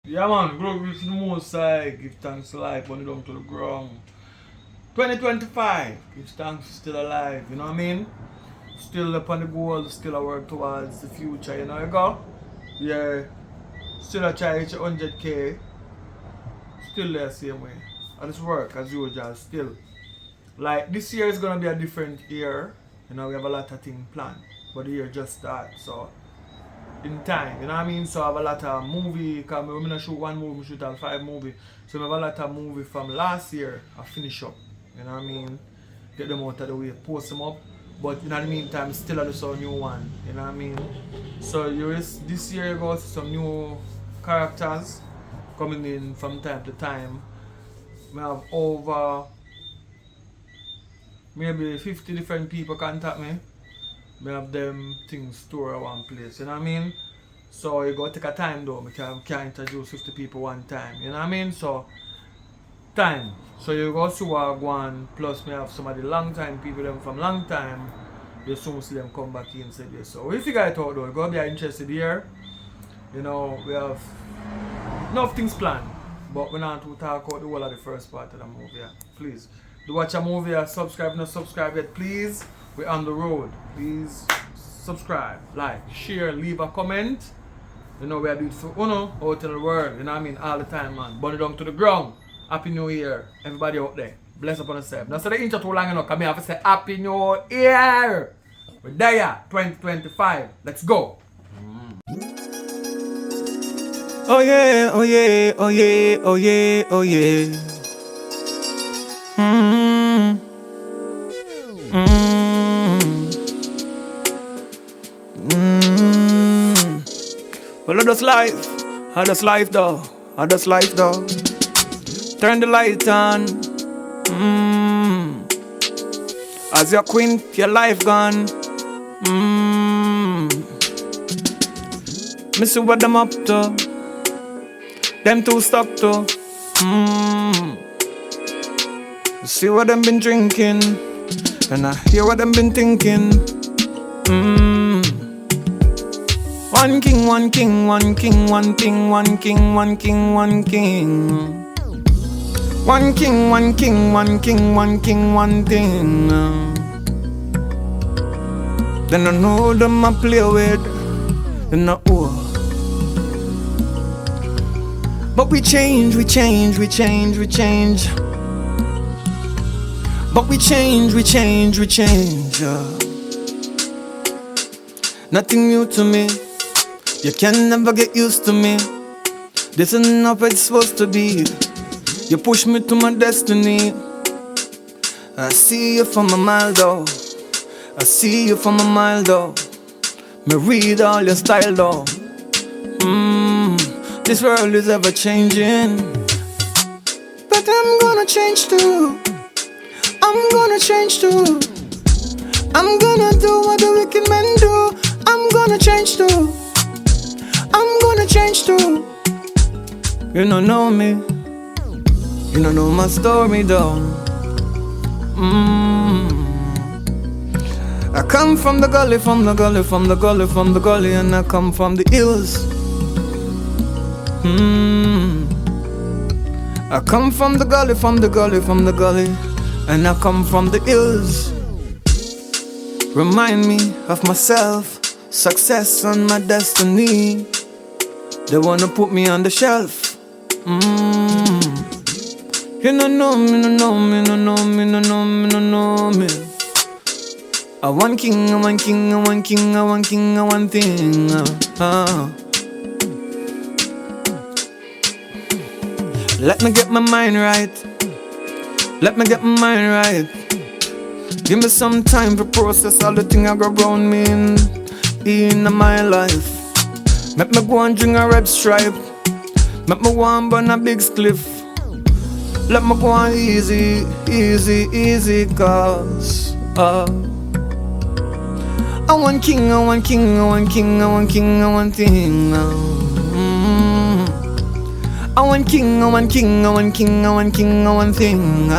Yeah man, glory to the most high, give thanks to life, burn it down to the ground. 2025, give thanks still alive, you know what I mean? Still upon the goal, still I work towards the future, you know you go? Yeah, still I try to reach 100k, still there same way. I just work as usual, still. Like this year is gonna be a different year, you know, we have a lot of things planned, but the year just starts, so in time, you know what I mean? So I have a lot of movie, because I'm going to shoot one movie, I shoot all 5 movies. So I have a lot of movie from last year, I finish up, you know what I mean? Get them out of the way, post them up. But in the meantime, still I do some new one, you know what I mean? So this year you go see some new characters coming in from time to time. We have over maybe 50 different people contact me. We have them things stored at one place, you know what I mean? So you gotta take a time though, because I can't introduce 50 people one time, you know what I mean? So time. So you go see what one plus me have some of the long time people them from long time, you soon see them come back in say this. So we figure it out though, you're gonna be interested here. You know, we have enough things planned. But we're not to talk about the whole of the first part of the movie. Yeah. Please. Do watch a movie, subscribe, not subscribe yet, please. We're on the road. Please subscribe, like, share, leave a comment. You know, we are doing for Uno out in the world. You know what I mean? All the time, man. Burn it down to the ground. Happy New Year. Everybody out there. Bless upon yourself. Now, so the intro too long enough. Come here, I have to say Happy New Year. We're there, 2025. Let's go. Oh yeah, oh yeah, oh yeah, oh yeah, oh yeah. Mm. Mm. Mm. Well, I just life though, I just life though. Turn the light on. As your queen, your life gone. Me see what them up to. Them too stuck to. See what them been drinking, and I hear what them been thinking. One king, one king, one king, one king, one king, one king, one king. One king, one king, one king, one king, one thing. Then I know them I play with, and I owe. But we change, we change, we change, we change. But we change, we change, we change. Nothing new to me. You can never get used to me. This isn't how it's supposed to be. You push me to my destiny. I see you from a mile though. I see you from a mile though. Me read all your style though. This world is ever changing, but I'm gonna change too. I'm gonna change too. I'm gonna do what the wicked men do. I'm gonna change too. I'm gonna change too. You don't know me. You don't know my story though. I come from the gully, from the gully, from the gully, from the gully, and I come from the hills. I come from the gully, from the gully, from the gully, and I come from the hills. Remind me of myself, success and my destiny. They wanna put me on the shelf. You don't know me, no know me, no know me, no know me, no know me. I want king, I want king, I want king, I want king, I want thing. Let me get my mind right. Let me get my mind right. Give me some time to process all the things I go around me in my life. Make me go and drink a red stripe. Make me go and burn a big spliff. Let me go on easy, easy, easy, cause I want king, I want king, I want king, I want king, I want thing. I want king, I want king, I want king, I want king, I want thing.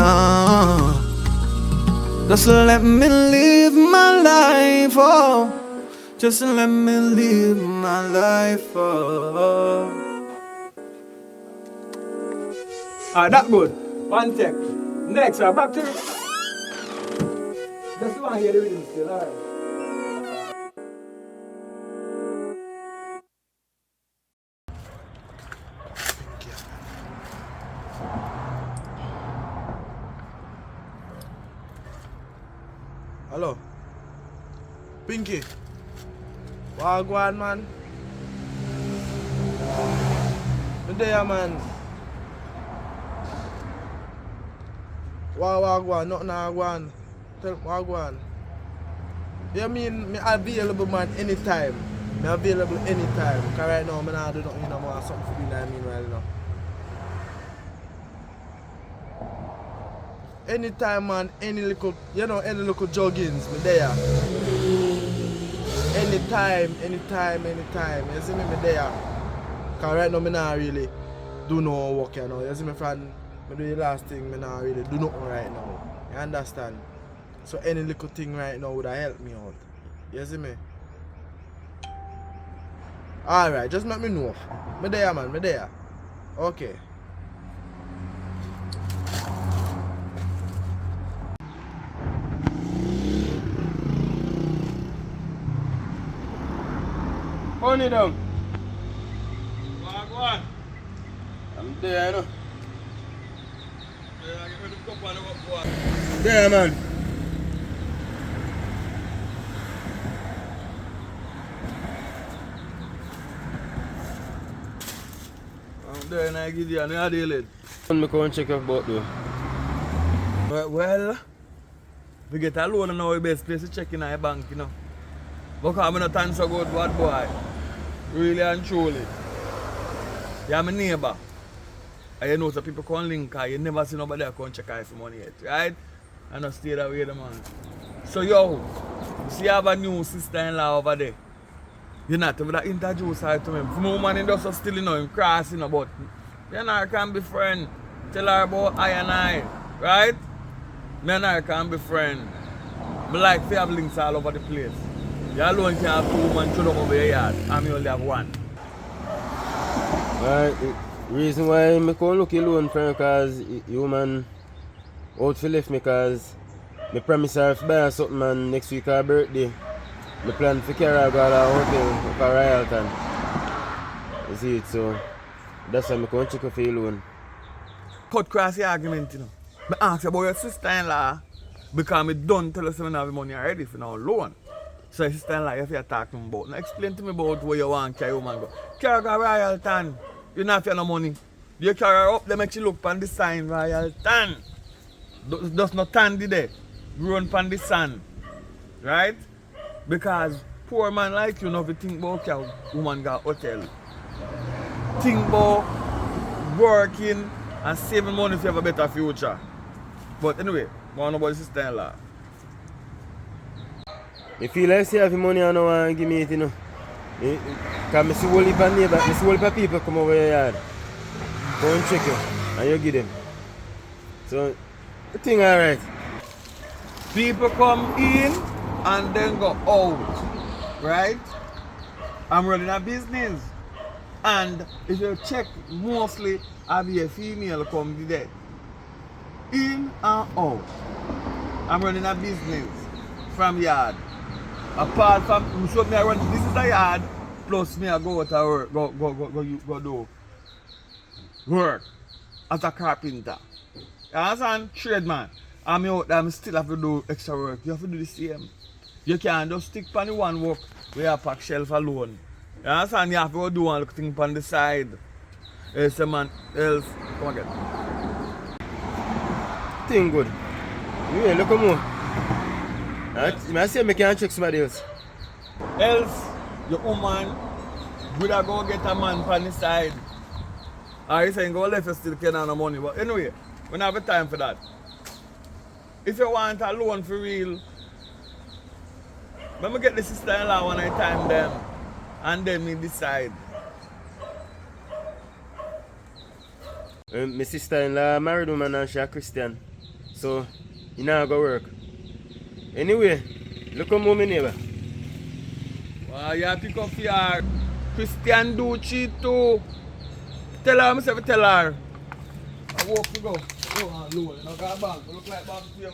Just let me live my life, oh. Just let me live my life, oh. Alright, that good. One check. Next, back to Just want to hear the rhythm still, alright. Hello. Pinky. Wagwan, man. Me there, man. Wagwan, nothing wagwan. Tell wagwan. You mean me available, man, anytime. Me available anytime. Cause right now, me not do nothing, you know, more something for me, I mean, right now. Anytime, man, any little joggings, me there. Anytime. You see me there. Cause right now, me not really do no work, you know. You see me, friend, me do the last thing, me not really do nothing right now. You understand? So any little thing right now would help me out. You see me? Alright, just let me know. Me there, man, me there. Okay. Hold it down. Wagwan. I'm there, you know. Yeah, get rid of the cup and the boy. There, man. I'm there and I give you an idea, lad. I'm going to check your boat, though. Well, we get a loan and now the best place to check in our bank, you know. Because I'm not time so good, bad boy. Really and truly. You're my neighbor. And you know so people can link her. You never see nobody that can check her for money yet, right? And not stay that way, the man. So yo, see you have a new sister-in-law over there. You're not able to introduce her to me. From woman in just still, you know, him crossing, you know, but you and her can be friends. Tell her about I and I, right? Me and her can be friends. I like to have links all over the place. You alone can have 2 women thrown over your yard, and me only have 1. Right, the reason why I come look alone for because you man out for left me because I promise her to buy her something, man, next week her birthday. I plan to carry her to a hotel up at Royalton. You see it, so that's why I come check her for you alone. Cut cross the argument, you know. I ask you about your sister-in-law because I don't tell us when I have the money already for now loan. So your sister-in-law, you have to talk to me about. Now explain to me about where you want to carry woman go. Carry her to Royalton. You don't have no money. You carry her up, they make you look on the sign Royalton. Just not tandy there. Run on the sun. Right? Because poor man like you know if you think about a woman got hotel. Think about working and saving money if you have a better future. But anyway, I want to know about your sister-in-law. I feel like I have money and I want to give me it, you know. Because I see all the neighbors, I see all the people come over your yard. Go and check you and you give them. So, the thing alright. People come in and then go out, right? I'm running a business. And if you check, mostly I be a female come there. In and out. I'm running a business from yard. Apart from, so me I run, this is the yard, plus me I go out to work, go do work as a carpenter. You understand? Trade man. I'm out there, I still have to do extra work. You have to do the same. You can't just stick on the one work where you pack shelf alone. You understand? You have to do one thing on the side. Else a man, else, come again. Thing good. Yeah, look at more. I say I can't check somebody else. Else, your woman would have go get a man on the side. Or you saying go left you still can't have no money. But anyway, we don't have a time for that. If you want a loan for real, let me get the sister-in-law when I time them. And then we decide. My sister-in-law married woman and she's a Christian. So, you know go work. Anyway, look at my neighbor. Well, you pick up your Christian do cheat too. Tell her, myself tell her. I walk to go. Oh, and low. You know, got a bag. Look like bag to you.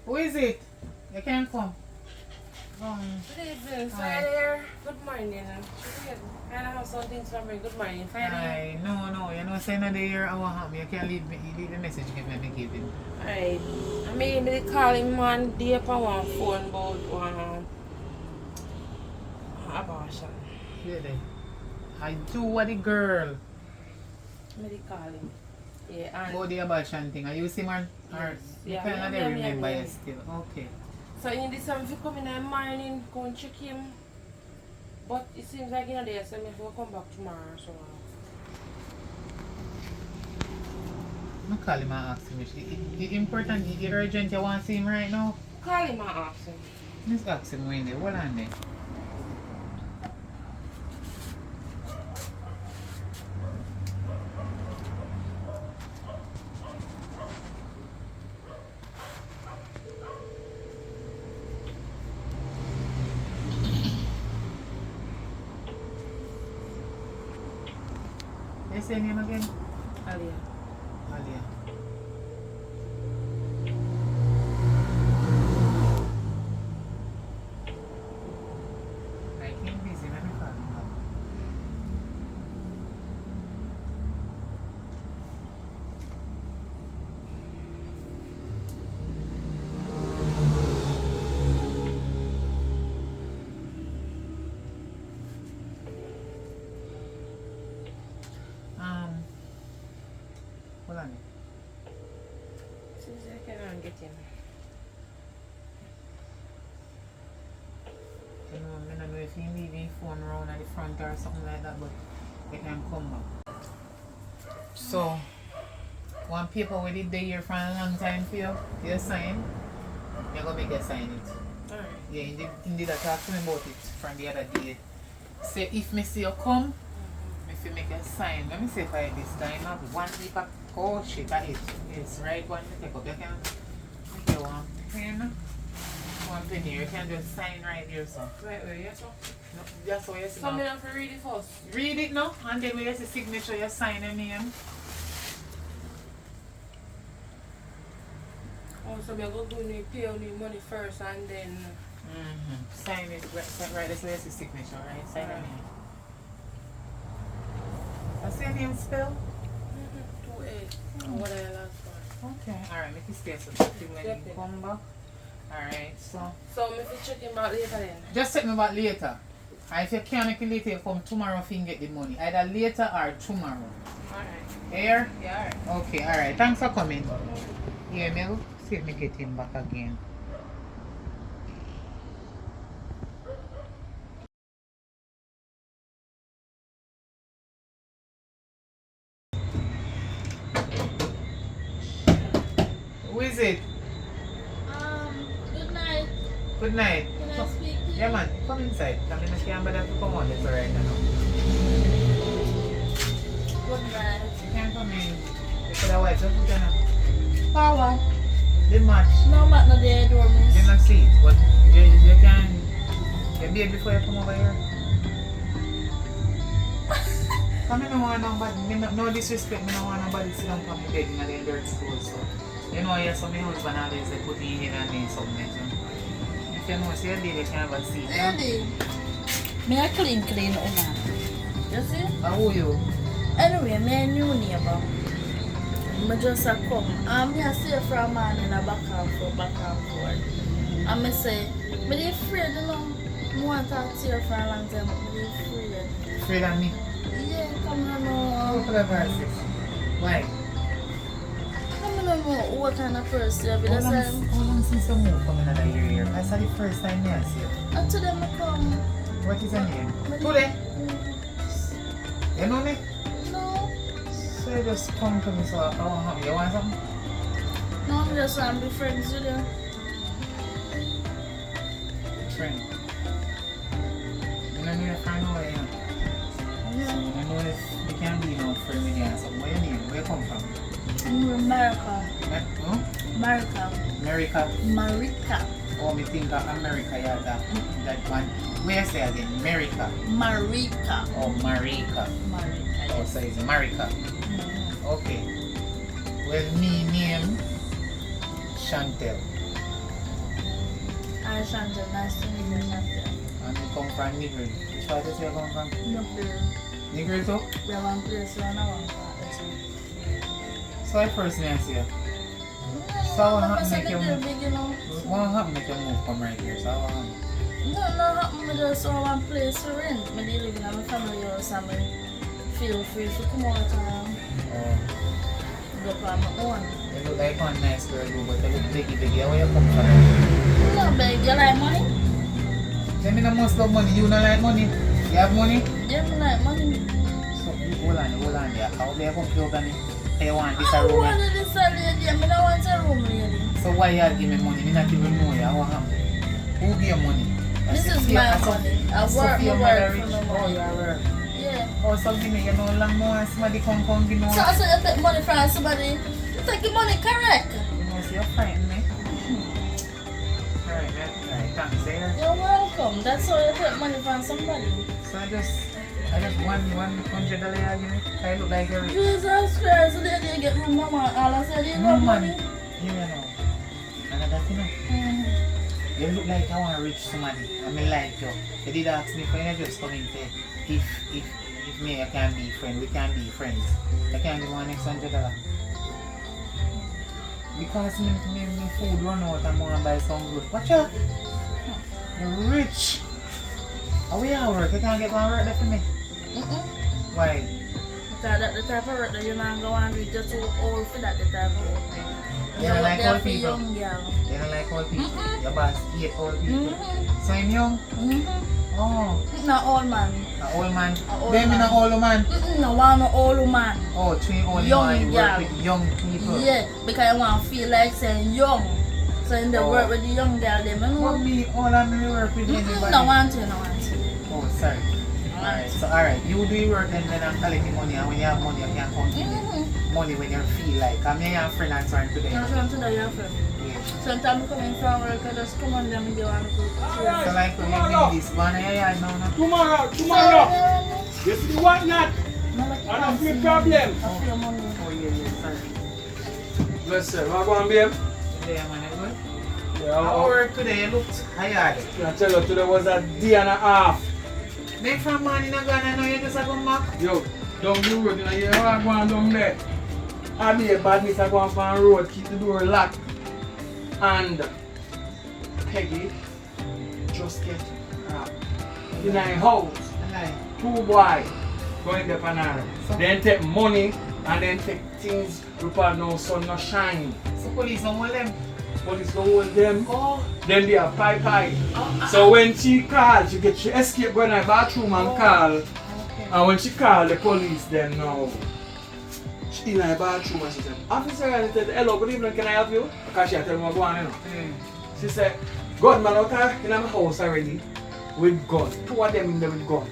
Who is it? You can't come. Good evening, sir. Good morning. Can I have something for me? Good morning. Aye, no, you know, say another year I want him. You can leave the message give me give him. Alright. I mean, they call him one day upon one phone about one abortion. Really? I do what the girl. They call him. Yeah, and About the abortion thing. Are you see man? Or you Yeah, cannot yeah, remember yeah. it still. Okay. so in this time, if you come in the morning, go and check him. But it seems like you know there, so if we come back tomorrow, so. I call him and ask him. It's important, it's urgent, you want to see him right now? Call him and ask him. Let's ask him when there. Hold on there. What's your name again? Alia. Alia. I came busy, let me call him back. Hold on. Seems like I can't get him. You know, I don't know if he leave his phone around at the front or something like that, but they can come back. So, one paper with it there for a long time for you, you sign, you're going to make you sign it. Alright. Yeah, indeed, I talked to me about it from the other day. Say, if me see you come, if you make a sign, let me see if I this time have one paper. Oh shit, that is. It's right one to take up. You can make you one pen. One pen here. You can just sign right here, so. Right, where you so? No, that's what you see. So now. me have to read it first. Read it now, and then when you see signature, you sign your name. Oh, so me go do me pay on the money first and then. Sign it right. That's where you see signature, right? Sign your name. What's your name spell? 2-8. What I last one. Okay. Alright, make it stay so when Yep. you come back. Alright, so. So me fi check him out later then. Just check me back later. And if you can't make it later, you come tomorrow if you can get the money. Either later or tomorrow. Alright. Here? Yeah, alright. Okay, alright. Thanks for coming. Yeah, me see if me get him back again. Who is it? Good night. Good night. Can I speak to you? Yeah man, come inside. Come in the camera to come on this right now. Good night. You can't come in. You could have wiped your foot now. Power. The match. No, but no, they door me. You not see it, but you can. You be before you come over here. Come in, no want nobody. No disrespect, me no want nobody sit down on my bed in the dirt stool. So you know, yes, so my husband always say put me in and then something. So if you know, so your lady can have a seat. Lady, me a clean woman. You see? Who you? Anyway, me a new neighbor. Me just a come. Me a stay for a man in a back and forth. And me say, me dey afraid, you know. Me want to stay for a long time, but me dey afraid. Afraid of me? Yeah, come on, Who no. for the verses? Why? Come on, no. What kind of person you be? How That's long, why how long since you moved from another area? That's the first time I see you. I told them to come. What is your name? Me Today? Mm, You know me? No. So you just come to me so I want help. You want something? No, I'm just want to be friends with you. Friend. You know me a friend over here. Yeah. I know if you can be no friend with you or something. Where your name? Where you come from? I'm from America. Huh? America. America. Marika. Oh, me think of America, yeah, that one. Where say again? America. Marika. Oh, Marika. Marika. Oh, so it's Marika. Okay. Well, me name Chantel. Hi Chantel, nice to meet you, Chantel. And you come from Nigri. Which part does you come from? No beer. Nigri too? We have one place where I want to. So I first name I see you. So what happened make you move? Big, you know. What happened make you move from right here? So what happened? No, happen. I just saw one place to rent. I live in my family house and I feel free to come out and go on my own. You look like one nice girl, but you look biggie. Where you come from? No, beg, you like money? Tell me the most of money. You don't like money? You have money? Yeah, I like money. So hold on. Yeah. How do you come to me? You want this I room? want this lady. I don't want a room lady. So why you give me money? Me not even know you. What happened? Who give you money? This is my money. I work for my Oh, money. you are work. Yeah. Oh, so give me, you know, long more somebody come give me. So you take money from somebody. You take the money correct. You know, so you're fighting me. Alright, thanks, eh? You're welcome. That's how you take money from somebody. So I just $100 you give me. I look like you're rich. Jesus Christ, so then you get room, mama. All I said, you No, got man. money. You know. Another thing, you look like I want to reach somebody. I mean, like you. You did ask me, can you just come in say, if me, I can be friend, we can be friends. I can give one next $100. Because me food run out and I want to buy some good. Watch out. You're rich. How we are work? You can't get one work there for me. Why? Because that's the type of work that you're not going to do. Just too old for that, the type of work. You don't like old people? Young girl. You don't like old people? Your boss hate old people. So I'm young? Oh. No old man. An old man? old Then me man. no old man? No one no old man. Oh, three old Young man work girl. with young people. Yeah, because I want to feel like saying young. So in the work with the young girl, they know. What me old and me work with anybody? No want to. Oh, sorry. Alright, so alright, you do your work then when I'm collecting money, and when you have money you can come give me money when you feel like. I'm your friend and friend today. I'm trying to know your friend. Yeah. Sometimes I come in from work, I just come on them and go and cook. So like when you give this one in your yard now. Tomorrow. You see what not? I don't feel problem. I feel money. Oh yeah, sorry. Let's say, what going babe? Today man, you good? Yeah, How work today? You looked tired. I tell you, today was a day and a half. Make from morning and Ghana now you just a come back. Yo, down the road, you know, you know what going down there? I be a badness, I go on the road, keep the door locked. And Peggy just get in her house. Like, 2 boys going the panel. Then take money and then take things because no sun no shine. so police don't hold them. Police go hold them. Oh. Then they are pie. So when she called, she escape going to the bathroom and call. Okay. And when she called the police, then now she in her bathroom and she said, Officer, I said, hello, good evening, can I help you? Because she had tell me what's going on, you know. She said, gunman out here in my house already with gun. 2 of them in there with gun.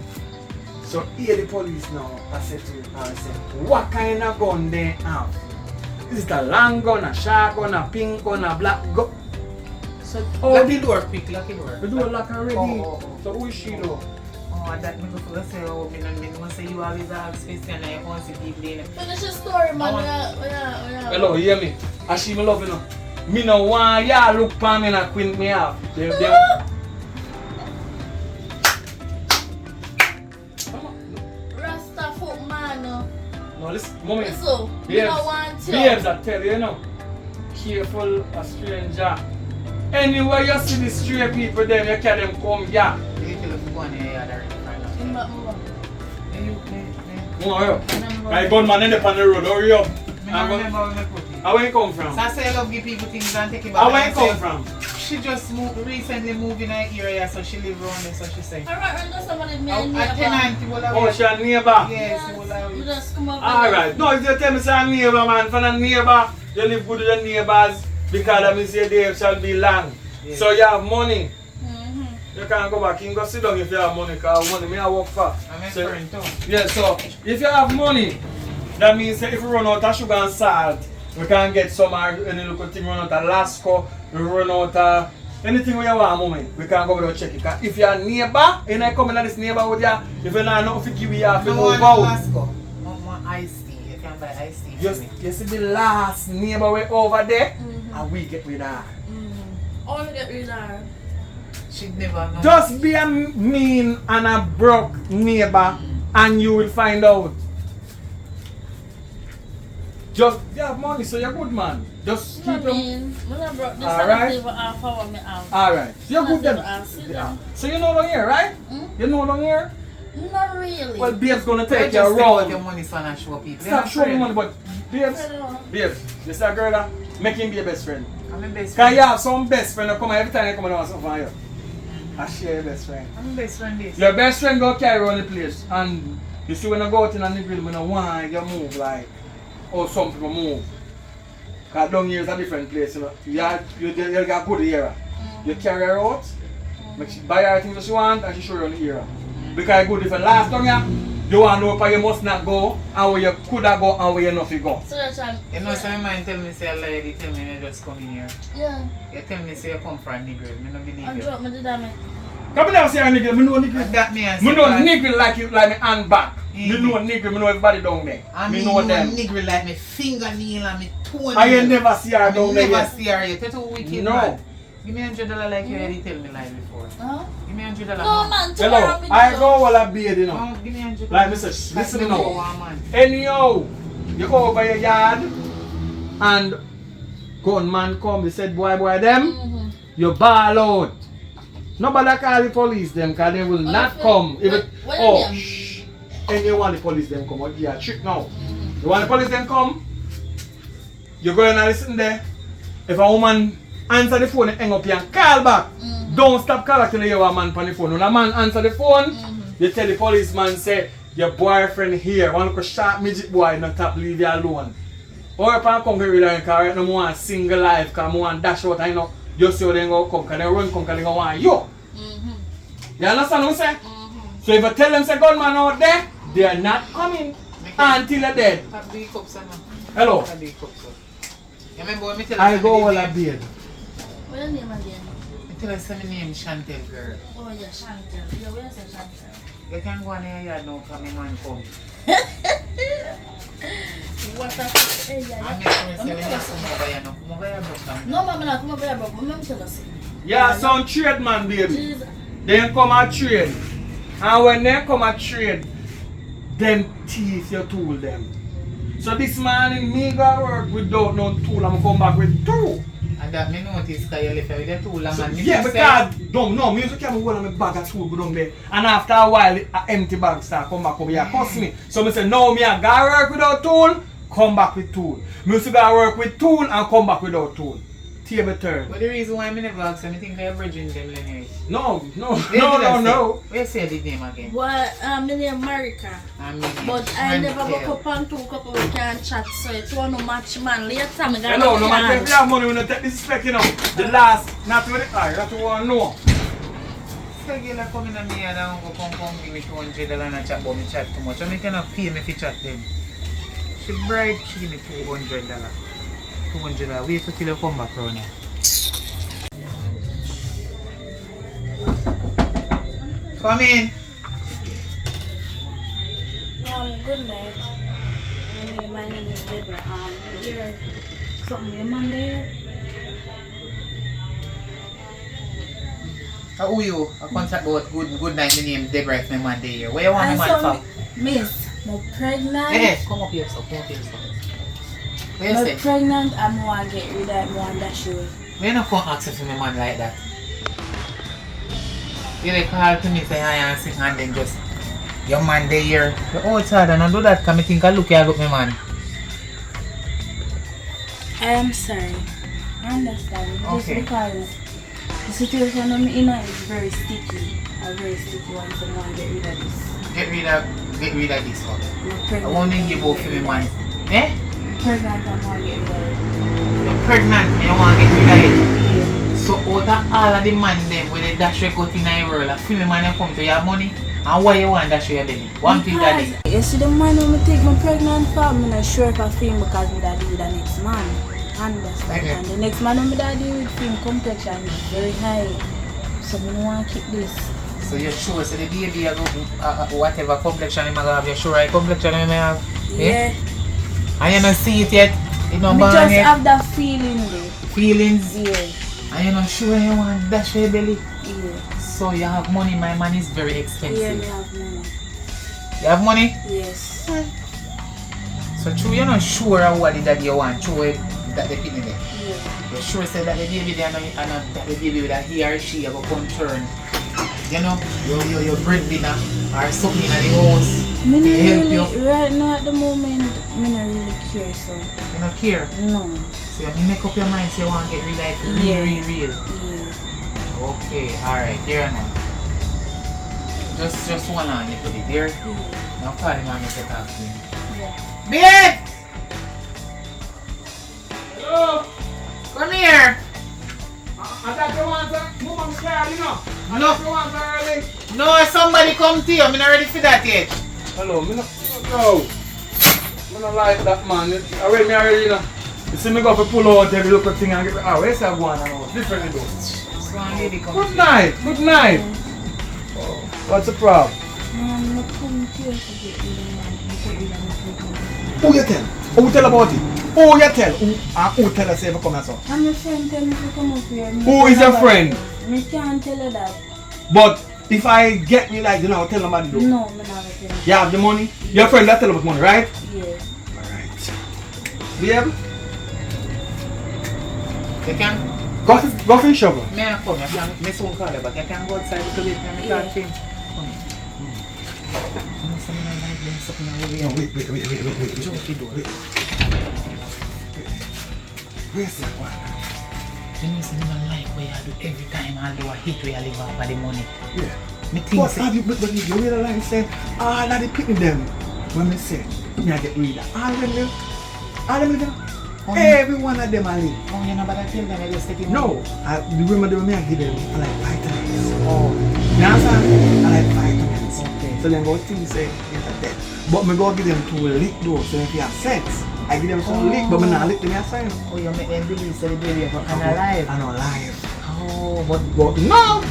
So here the police now, I said to her, I said, what kind of gun they have? Is it a long gun, a short gun, a pink gun, a black gun? So, Lock the door quick, lock the door. the door lock already. Oh. So who is she though? Oh, that me go say, oh, me know say you always ask question and you want to see people in it. Finish your story, man. Hello, hear me? And she me love you know. Me no want y'all look for me and quint me off. They Rasta foot man. no, listen, mommy. So, you don't want to. Babes, I tell you, you know. Careful a stranger. Anywhere you see the stray people, them you can them come here. You tell us to go on here, yeah, I gunman in on the road, hurry up. I remember when I put it. Where you come from? So I say I love give people things and take it back. Where you come from? She just recently moved in her area, so she live around there, so she say. Alright, and somebody made A neighbor. tenant will have. Oh, she a neighbor? Yes, she will have. You just come up. Alright, no, if you tell me say a neighbor, man, for a neighbor, you live good with your neighbors because I mean say they shall be long. Yes. So you have money. You can't go back, you can go sit down if you have money, because money me I work for. I'm a So- friend too. Yeah, so if you have money, that means that if we run out of sugar and salt, we can get some any little thing run out of Lasco, we run out of anything we want moment, we can go over and check it. 'Cause if you're a neighbor, and I come in this neighborhood, yeah, if you're not nothing to give you, have to move out. No more iced tea. You can buy iced tea. You see the last neighbor way over there, and we get rid of her. Only get rid of her. She'd never know. Just be a mean and a broke neighbor, and you will find out. Just you have money, so you're good man. Just keep them. Alright. Alright. So you're good then. Yeah. So you know down here, right? You know down here? Not really. Well, Babe's gonna take you Just take out around. your money so I show people. Stop showing me money, but Babes, Hello. Babes, you see a girl that make him be a best friend. I'm a best Cause friend. you have some best friend that come every time you come and want something from you. I share your best friend. I'm a best friend this. Your best friend go carry around the place, and you see when I go out in the grill, when I want you move like how some people move. Cause down here is a different place, you know. You got good era. You carry her out, make she buy her things that she want, and she show you on the era. Because good if you last down here, you want to know where you must not go, and where you could have go, and where you not fit go. So you're trying. You know, some man tell me say a lady tell me you just come in here. Yeah. You tell me say you come from Negro. I don't believe I you. drop me the damn. Come on, never say a nigga, I know nigga. That me and I know nigga like you, like me hand back. Me know nigga, I know everybody down there. I Me know them. Negro like me fingernail and me toenail. I ain't never see her down there never yet. see her yet. That's too wicked, No. man. Give me $100 like you already tell me like before. Huh? Give me $100. No man, Hello, I go while I beard, you know. No, give me $100. Like Mr. Listen That's now. the war, man. Anyhow, you go over your yard and gunman come, they said boy them, you ball out. Nobody call the police them because they will not come. If it, oh, shh. And you want the police them come out here, trick now. You want the police them come, you go and listen there. If a woman answer the phone and hang up here and call back, don't stop calling till you hear a man on the phone. When a man answer the phone, you tell the policeman say, your boyfriend here, one little sharp midget boy, not top, leave you alone. Or if I come here with her car, I don't want single life, because I want dash out, I know, just so they go come, because they run come, because they go want you. You understand what I'm saying? So if I tell them, say, gunman out there, they are not coming until they're dead. Have the cups on. Hello. Have the cups on. You remember when me tell I you go my while name? I beard. What's your name again? Me tell you my name Chantel girl. Oh yeah, Chantel. Yeah, where's the Chantel? You can go on here yard now because my man come. What a hey, yeah, I'm yeah. making me say when you come over here now. Come over here, bro. No, mama, not come over here, but mama tell us. Yeah, some trade man, baby. Jesus. They come and trade. And when they come and trade, them teeth you tool them. So this morning, me go work without no tool, I'm come back with two. And that me notice that you left with the tool and So, man. yeah, because don't know, me used to carry one of my bag of tool go down there. And after a while, an empty bag start come back over here, cost me. So I say, no, me I go work without tool, come back with tool. Me used to go work with tool and come back without tool. Table turn. But the reason why I never ask them, I think they're bridging them anyway. No. Where you say the name again? Well, my name America. But I never go up on two couple we can chat, so it's one no match man. Later, me gonna Hello, no matter if you have money, we don't take disrespect, you know. The last, not with the eye, that's what I know. So girl come in and me and I go come give me $200 and chat, but me chat too much. So me cannot pay me to chat them. She bribe, she give me $200. $200. Wait till you come back around here. Come in. Good night. My name is Deborah. You're something your man there? Who are you? I contact about good night. My name is Deborah. If my man there. Where you want my man from? Miss, I'm pregnant. Hey, come up here, so come up here, so. Where you I'm say? pregnant and I want to get rid of it, I want to dash you. Where you not come ask for my man like that? You they call to me say I am sick and then just your man there here. Oh, it's hard and I do that because I think I look my man. I am sorry. I understand. Just Okay. because the situation I'm in is very sticky. A very sticky one, so I want to get rid of this. Get rid of this one. I'm I pregnant. want to give up for my man. Eh? Pregnant and I want to get rid of it. You're pregnant and you want to get rid of it. So out of all of the man them where they dash record in the world, a female man you come to your money and why you want dash your belly? One thing daddy. You see the man when I take my pregnant for, I'm not sure if I feel because me daddy with the next man. Understand. Okay. And the next man with daddy with film complexion is very high. So we don't want to keep this. So you're sure, so the baby whatever complexion you may have, you're sure right complexion you may have? Yeah. And you don't see it yet? You don't We born just yet? have that feeling there. Feelings? Yeah. And you're not sure you want dash your belly? Yeah. So you have money, my money is very Yeah, expensive. we have money. You have money? Yes. So true, you're not sure of what that you want, true that they put in there. Yeah. You're sure say that the baby they are not that the baby that he or she have a concern. You know, your breadwinner or something in the house. Me not They help really, you. right now at the moment, me not really care, so. You don't care. No. So you make up your mind say you want to get rid of it Yeah. real. Yeah. Okay, alright, there now. Just one on you put it there. Yeah. Now call him and make it talk to him. Yeah. Babe! Hello? Come here! I thought you want to move on scared, you know. I No. thought you want to early. No, somebody come to you. I'm not ready for that yet. Hello, me no. No. Me no like that man. Already, you know. You see me go for pull out every local thing and get where's that one now? Different though. So one lady come to Good you. night, good night. What's the problem? I come here to get rid of man. Get rid of my Who you tell? Who tell about it? Who you tell? Who tell us ever come here so? And my friend tell me to come up here. Who is your friend? Me can't tell her that. But if I get me like, you know, tell nobody though. No, me never tell her. You have the money? Your friend that tell about money, right? Yeah. Alright. Babe, You can go for shovel. may I come? You can me soon call you, but you can go outside a little bit and Yeah. talk to him. Come here. You know, something I like them, something I really No, like. wait. Jump the door. Where's that one? You know, something I like where I do every time I do a hit where I live off of the money. Yeah. Me think But say, have you realize say, that they picking them when me say, me I get rid of all them live. Oh, Every one of them I live. oh, you know, but I tell them I just take it. No, the women them me I give them I like vitamins. Oh, you understand? I like vitamins. Okay. So then go think say it's a dead. But me go give them to a lick though, so if you have sense, I give them some lick, but me not lick them aside. Oh, you make them believe say the baby is alive. I'm alive. Oh, but But no!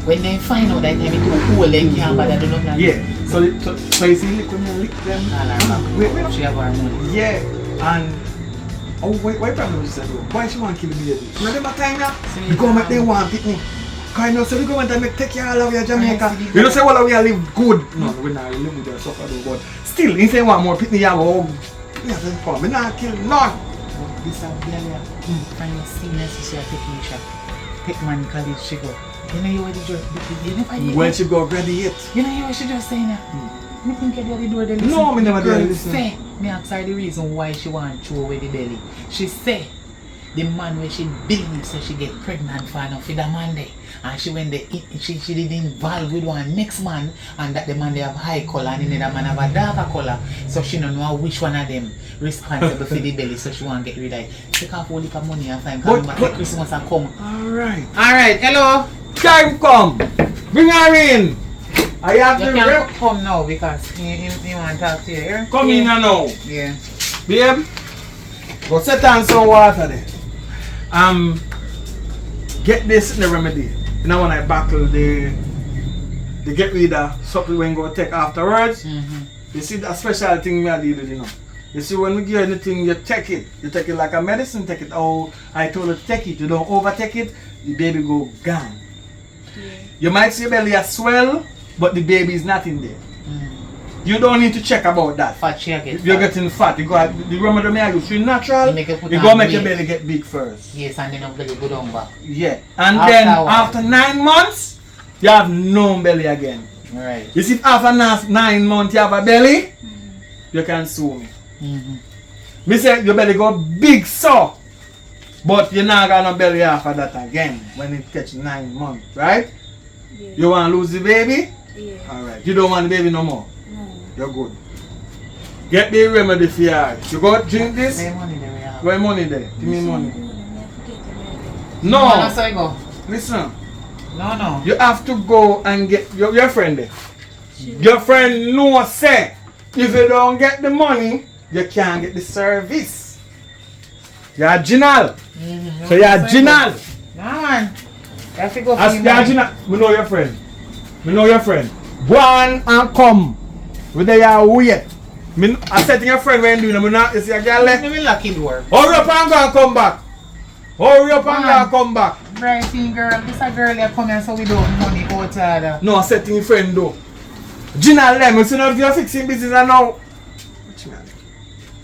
when they find out that they too cool, they can't bother do nothing. Yeah. So you see lick when you lick them. Wait. She have her money. Yeah, and why problem is that though? Why she want to kill the baby? Now them a time now. The government they want pick me. Cause you know say the government make take care of all of your Jamaica. You know say all of we live good. No, we not live with the suffer though. But still, he say want more pick me. You have me have to me not kill none. This a Belia. Find your senior sister technician. Take man college she go. You know you already just you never hear. When she go graduate. You know you what she just saying now? Me think you the door they listen. No, me never The girl did listen. say, me ask her the reason why she want throw away the belly. She say the man where she believes so she get pregnant for enough for the man there. And she went there, she did involve with one next man and that the man they have high color and the other man have a darker color. So she don't know which one of them responsible for the belly, so she want to get rid of it. Take off all the money and find come back Christmas and come. Alright, hello. Time come. Bring her in. I have You to can't rep. come now because he want to talk to you here. Come in now. Yeah. Babe, go set on some water there. Get this in the remedy. You know when I battle the get rid of something when go take afterwards. You see that special thing me I deal with, you know. You see when we give you anything you take it. You take it like a medicine, take it. Oh, I told you to take it. You don't overtake it, the baby go gone. You might see your belly a swell, but the baby is not in there. You don't need to check about that. Fat check it. If you're getting fat, you go the remedy me I use feel natural. You make it put You on go make your weight. belly get big first. Yes, and then I'm belly go down back. Yeah. And After then what? after 9 months, you have no belly again. Right. You see if after 9 months you have a belly, you can sue me. Me say your belly go big so, but you're not gonna belly after that again when it catch 9 months, right? Yeah. You wanna lose the baby? Yeah. Alright. You don't want the baby no more. No. You're good. Get the remedy for your eyes. You go drink this? Pay money there we have. Where money there? Give me money. No, No! that's how I go. Listen. No. You have to go and get your friend there. Your friend know say if you don't get the money, you can't get the service. You're Ginal. Mm-hmm. So you're Ginal. Nah, man. You have to go for As him, you're man. Ginal. We know your friend. We know your friend. Go on and come. Whether you're wait. I said to your friend when you do it, you see a girl Let there. me lock the door. Hurry up and go and come back. Hurry up and go and come back. Brighty girl, this a girl that come here so we don't money outside. No, I said to your friend though. Ginal them, you see now if you're fixing business and now. What you mean?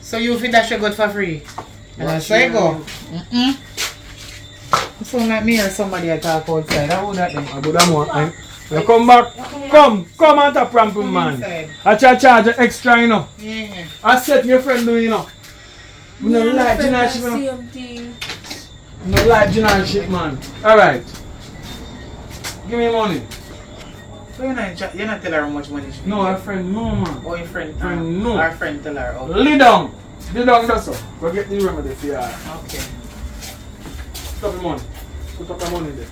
So you think that she good for free? And I say go. It sound like me or somebody I talk outside. How would that then? I go that one. You come back. Come and tap ramp man. Inside. I charge you extra, you know. Yeah. I said to your friend do, you know. We don't like Ginal shit, man. Same thing. We don't like Ginal shit, man. Alright. Give me money. So you're not tell her how much money she No, get? our friend, no, man. Oh, your friend? Friend, no. Our friend tell her. Okay. Lay down. Lay down, that's all. Go get the remedy for you. Okay. Put up the money. Put up the money there.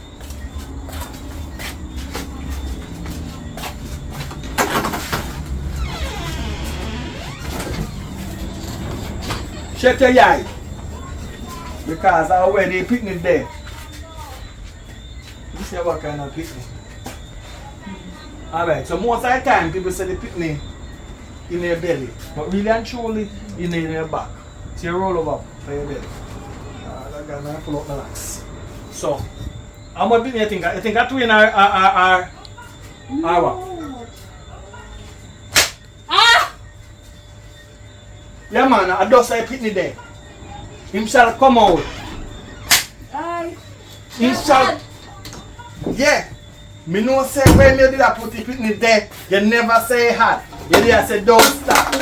Shut your eye. Because I wear the picnic there. You see what kind of picnic? Alright, so most of the time people say the picnic in their belly. But really and truly in their back. So you roll over for your belly. That guy might pull up the lax. So, how much picnic you think? You think that two in our what? Yeah man, I just say picnic there. Him shall come out. Aye. Him shall. Yeah. Me know say when you did that put the picnic there, you never say hot. You did say don't stop.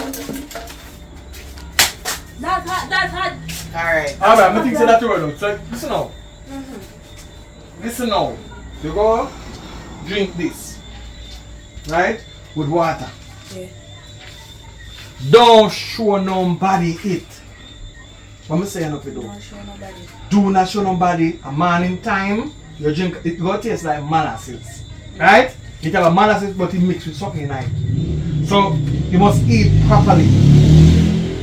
That's hot. Alright. Alright, I think say that word out. So listen now. Listen now. You go drink this. Right? With water. Yeah. Don't show nobody it. What am I saying up with you? Don't show nobody. Do not show nobody a morning time. You drink it go taste like molasses. Right? It have a molasses but it mixed with something nice. So you must eat properly.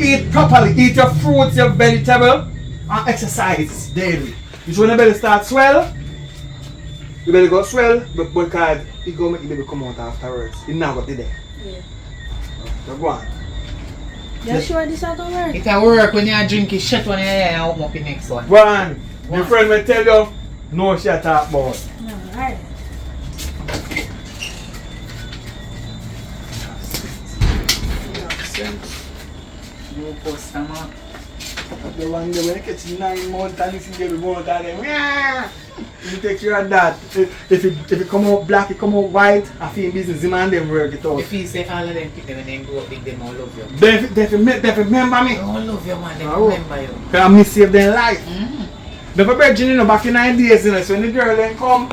Eat properly. Eat your fruits, your vegetable, and exercise daily. You see when the belly starts swell, the belly go swell, but because it go make the baby come out afterwards. It now got there. Yeah. So go on. You sure this out of work? It can work when you drink it shit when you and open up the next one. Go on. Your friend will tell you, no shit talk about. No, alright. You customer. The one day when you catch 9 months and you see the month and then you take care of that. If it come out black, it come out white, I feel business, the man them work it out. If you say all of them people when they grow up big, they all love you. They remember me. They all love you, man. They Oh. remember you. Because I save their life. The virgin, you know, back in 9 days, you know, so when the girl then come,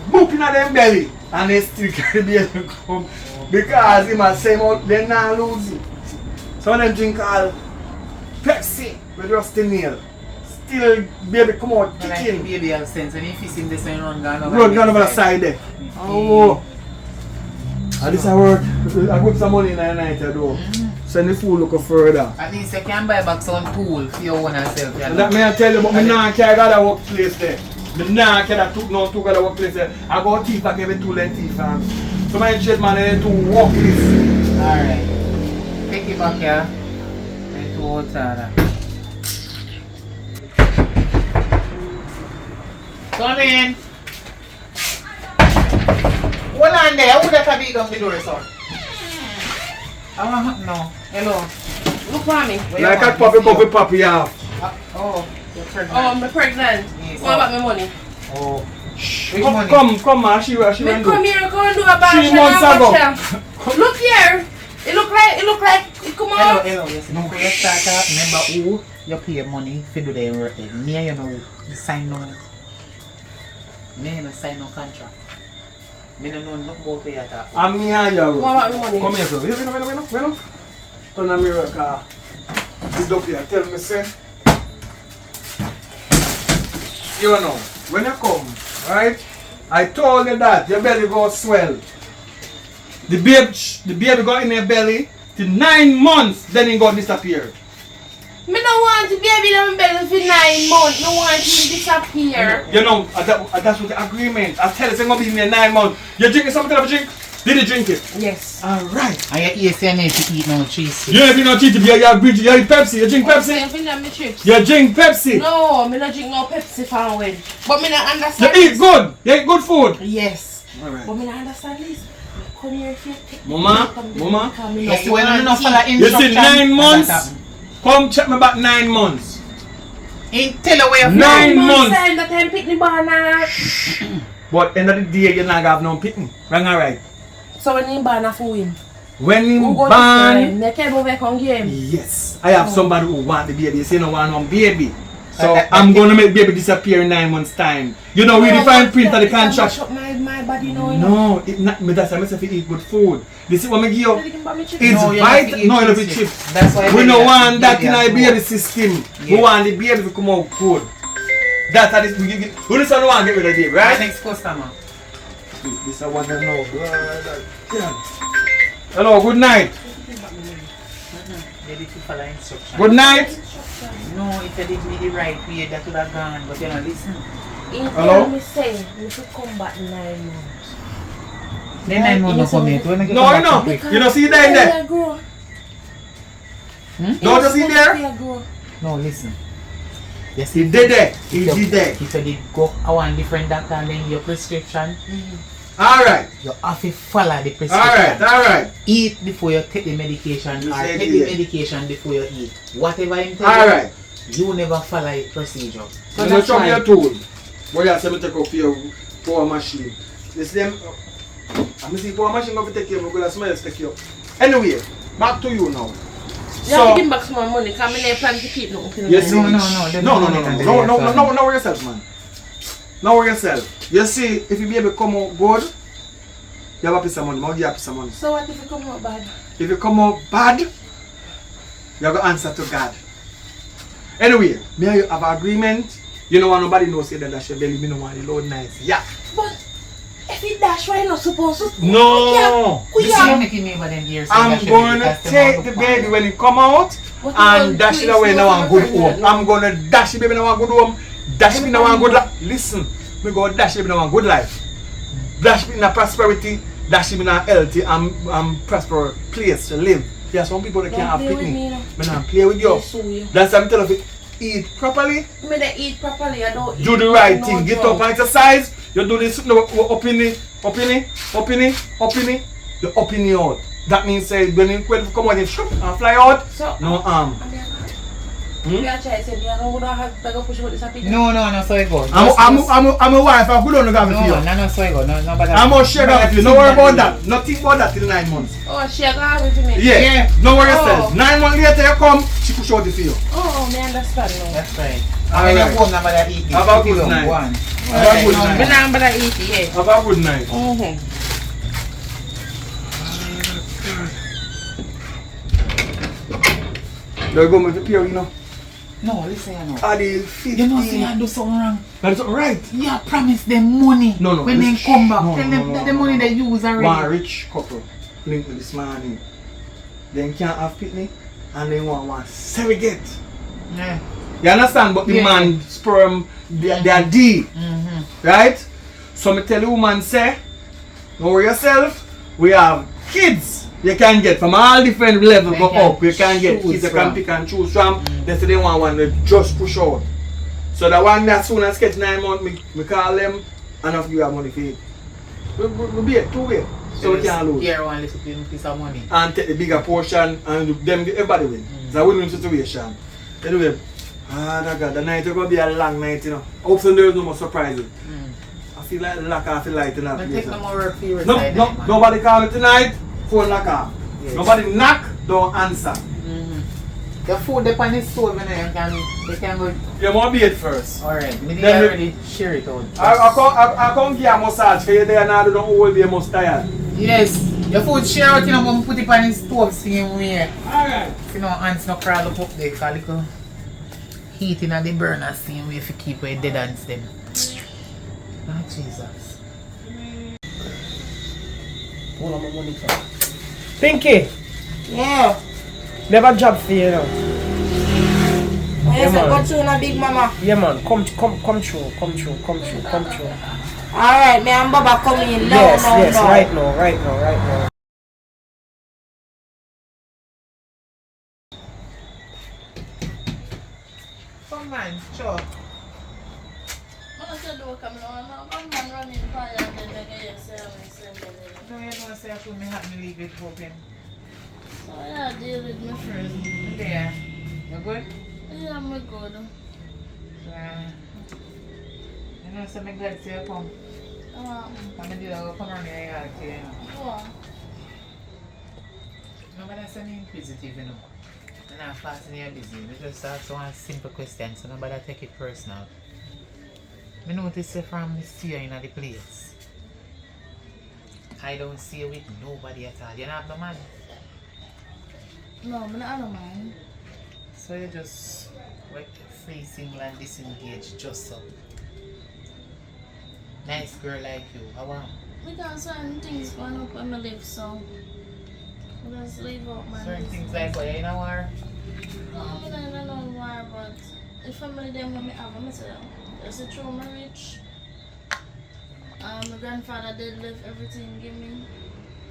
boop in them belly, and they still carry the baby come. Because he must say, well, they not lose it. So when them drink all Pepsi with rusty nail, still baby come out But like the kicking. baby have sense, and if you see this one run down over Run down over the side there. Oh. And this I work. I put some money in the night though. Send the food look further. At least you can buy back some pool for your own self. And that may I tell you, but me nah carry that workplace there. Me nah carry that took that workplace there. I go teeth like maybe 2 length teeth and so my trade man and to work this. Alright. Take it back here. And to outside. Come in. Hold on there. Who that beat down the door, son? I want no. Hello. Look for me. Where you Like a want? puppy yeah. Oh, you're pregnant. Oh, I'm pregnant. Yes. What about my money? Oh. Which Come, money? come man, she Me went come do. here, come and do a bash. 3 months ago. Look here. It look like it come Hello, out. hello. Yes, no. You start out, remember who you pay money for do the work. Me, you know, you sign no. Me, you sign no contract. Me, no know nothing about it at all. I'm here, you. What about the money? Come here, sir. Wait. Turn the mirror car. Sit up here. Tell me, say. You know, when you come, right? I told you that your belly go swell. The baby go in your belly till 9 months, then it go disappear. Me don't want the baby in my belly for 9 months. No want him to disappear. You know, that's what the agreement. I tell you, it's gonna be in there 9 months. You drinking something of a drink? Did you drink it? Yes. Alright. And your ears say need to eat no cheese. You never know cheating, you eat Pepsi, you drink Pepsi? You drink Pepsi? No, me not drink no Pepsi for when. But me not understand. You eat good? You eat good food? Yes. Alright. But me not understand this. Come here if you take Mama. You see when you not follow You instructions. see 9 months? Come check me back 9 months. Ain't tell her where you're 9 months. months. Saying that I'm picking the banana. But end of the day, you not have no picking. Wrong or right? So when you ban for him, When him who go ban, they can move back on game. yes. I have somebody who want the baby. You say no one want baby. So I'm gonna make baby disappear in 9 months time. You know really fine print of the contract. My body no. No, it not me that's why I say if you eat good food. This is what I give you. It's No, you have to vital. eat No, you don't chips. chips. That's why We baby don't has want to- that baby in has our to baby go. system. We Yeah. want the baby to come out good. That's how this we give. Who does not want to get rid of the baby, Right? right? Next customer. This I want to know. Hello, good night. Ready to follow instructions. Good night. No, if you did me the right way, that would have gone. But you know, listen. Hello? Me say we should come back 9 months. Then 9 months no come yet. When I get No, come you back know. so quick. You know, see you there in there. No, just in there. No, listen. Yes, He did there. He did there. If you did go a one different doctor and then your prescription, Alright. you have to follow the prescription. Alright. Eat before you take the medication You or said take it, the yeah. medication before you eat. Whatever you tell Alright. you never follow the procedure. So You know, that's show me why a tool. What you say me take up for your power machine. You see them? I'm see power machine going to take you. I'm going to smell take you. Anyway, back to you now. You have to give back some more money because I don't plan to keep nothing. You see, No, no worry yourself, man. No worry yourself. You see, if you be able to come out good, you have a piece of money. I'll give you a piece of money. So what if you come out bad? If you come out bad, you have to answer to God. Anyway, me and you have an agreement. You know, nobody knows say that that's your belly. Me no want the load nice. Yeah. But if it dash right, not supposed to. No. We You see, you're making me over them years. I'm going to take the baby when it come out and dash it away now and good home. I'm going to dash the baby now and good home. Dash it now and good life. Listen, we go dash the baby now and good life. Dash it in a prosperity. Dash it in a healthy and prosperous place to live. There are some people that can't have picnic. But I play with you. That's why I'm telling you, eat properly. Me they eat properly. I don't Do eat the right no thing. Get drug. up and exercise. You do this no, up in it. You up in it out. That means when you come out and shoot and fly out, So, no arm. You are trying to say me I don't have to go push out this happy. No, so it goes. I'm a wife. I'm good on the government for you. No, so it goes. No, but I'm gonna share that with you. Don't worry about that. Not think about that till 9 months. Oh, she got it for me. Yeah. Don't worry yourself. Oh. 9 months later you come, she push out the for you. Oh, me understand now. That's right. All I mean, right. you home number that eat. Have a good night. Have a good Me night. not better eat it, yeah. Have a good night. They're going to pay you know. No, listen, you know. Are they 15? You know, say you do something wrong. That's right. You promise them money. No, when they listen. come back. No, Tell no, them no, that the no, money no. they use already. One rich couple linked with this morning. They can't have picnic and they want one surrogate. Yeah. You understand? But the Yeah. man sperm, they are D. Right? So me tell the woman say, don't worry yourself, we have kids you can get from all different levels They go can up. You can get choose kids you from. can pick and choose from. They say they want one they just push out. So the one that soon as get 9 months, me call them and if you have money for it. We be it 2 ways. So we can't lose. Here one little piece of money. And take the bigger portion and them everybody win. It's a win-win situation. Anyway, the night is going to be a long night, you know. Hopefully there is no more surprises. I feel like lock off the light in that Don't place. take no more work for your No, side, no, man. nobody call me tonight, phone lock off. Yes. Nobody knock, don't answer. The food up on the stove, you know, you can go. You want to be it first. Alright, we did Then we- already share it out. I come give you a massage for you there now, don't all be a most tired. Yes, your food share out, you know, but put it on the stove same way. Alright. You know, ants no crawl up there, cause little heat in the burner same way if you keep away dead ants them. Oh, Jesus. Pinky, Yeah. never job for you now. Yes, man. I got you in a big mama. Yeah, man. Come true. Alright, me and Baba coming in. No, Yes, no, yes. no. Right now. Come man, sure. I said, do come on, one man running fire and then they get yourself and send it. No, you know, say I could me have me leave it open. So yeah, deal with my friend. There. You good? Yeah, I'm good. You know, so I'm glad to see you come. I'm going to come around here to you. Nobody say me inquisitive, you know. I'm not fasting your busy. We just ask one simple question, so nobody take it personal. I notice from this year in the place, I don't see you with nobody at all. You don't have no man. No, I'm not a man. So you just work free, single and disengaged just so. Nice girl like you, how am? Because certain things going up when I live, so I just leave out my Certain business. things like what you know war? No, I don't know why, but the family them when me have, I say, that's a true marriage. My grandfather did leave everything give me.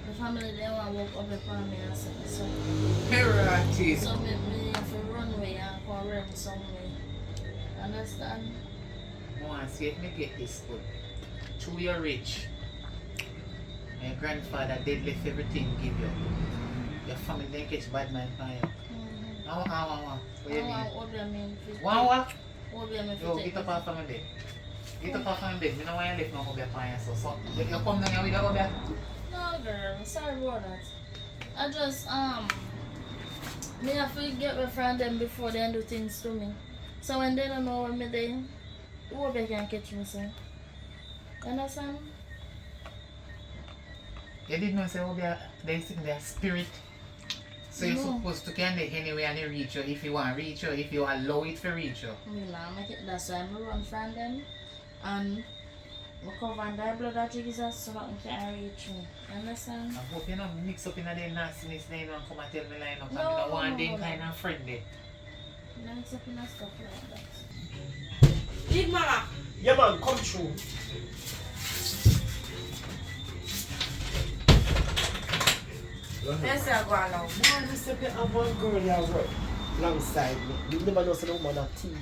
The family them want walk up upon me and say, so Pirate. so me have to run away and come rent somewhere. Understand? I want to see if me get this good. True you're rich. My grandfather did leave everything give you. Your family didn't catch bad man for you. What do you mean? What? Yo, get up off of my bed. Get up off of my bed. I don't want you to live no hobby upon you. So you come down here with a hobby? No girl, sorry about that. I just me have to get my friend them before they do things to me. So when they don't know what me there, who they can catch me say. You understand? You didn't know say they sing their spirit. So you're No. supposed to can they anyway and they reach you if you want to reach you, if you allow it to reach you. Nah, make it that's why I run from them and we cover and die blood of Jesus so nothing can reach me. You understand? I hope you don't mix up in the nastiness then and come and tell me line up. No, I don't want no, them no. kind of friend there. Mix up in a stuff like that. Big mama. Yeah, man. Come true. Yes, I go along. Man, you say you have one girl you work alongside me. You never know say the woman a thief.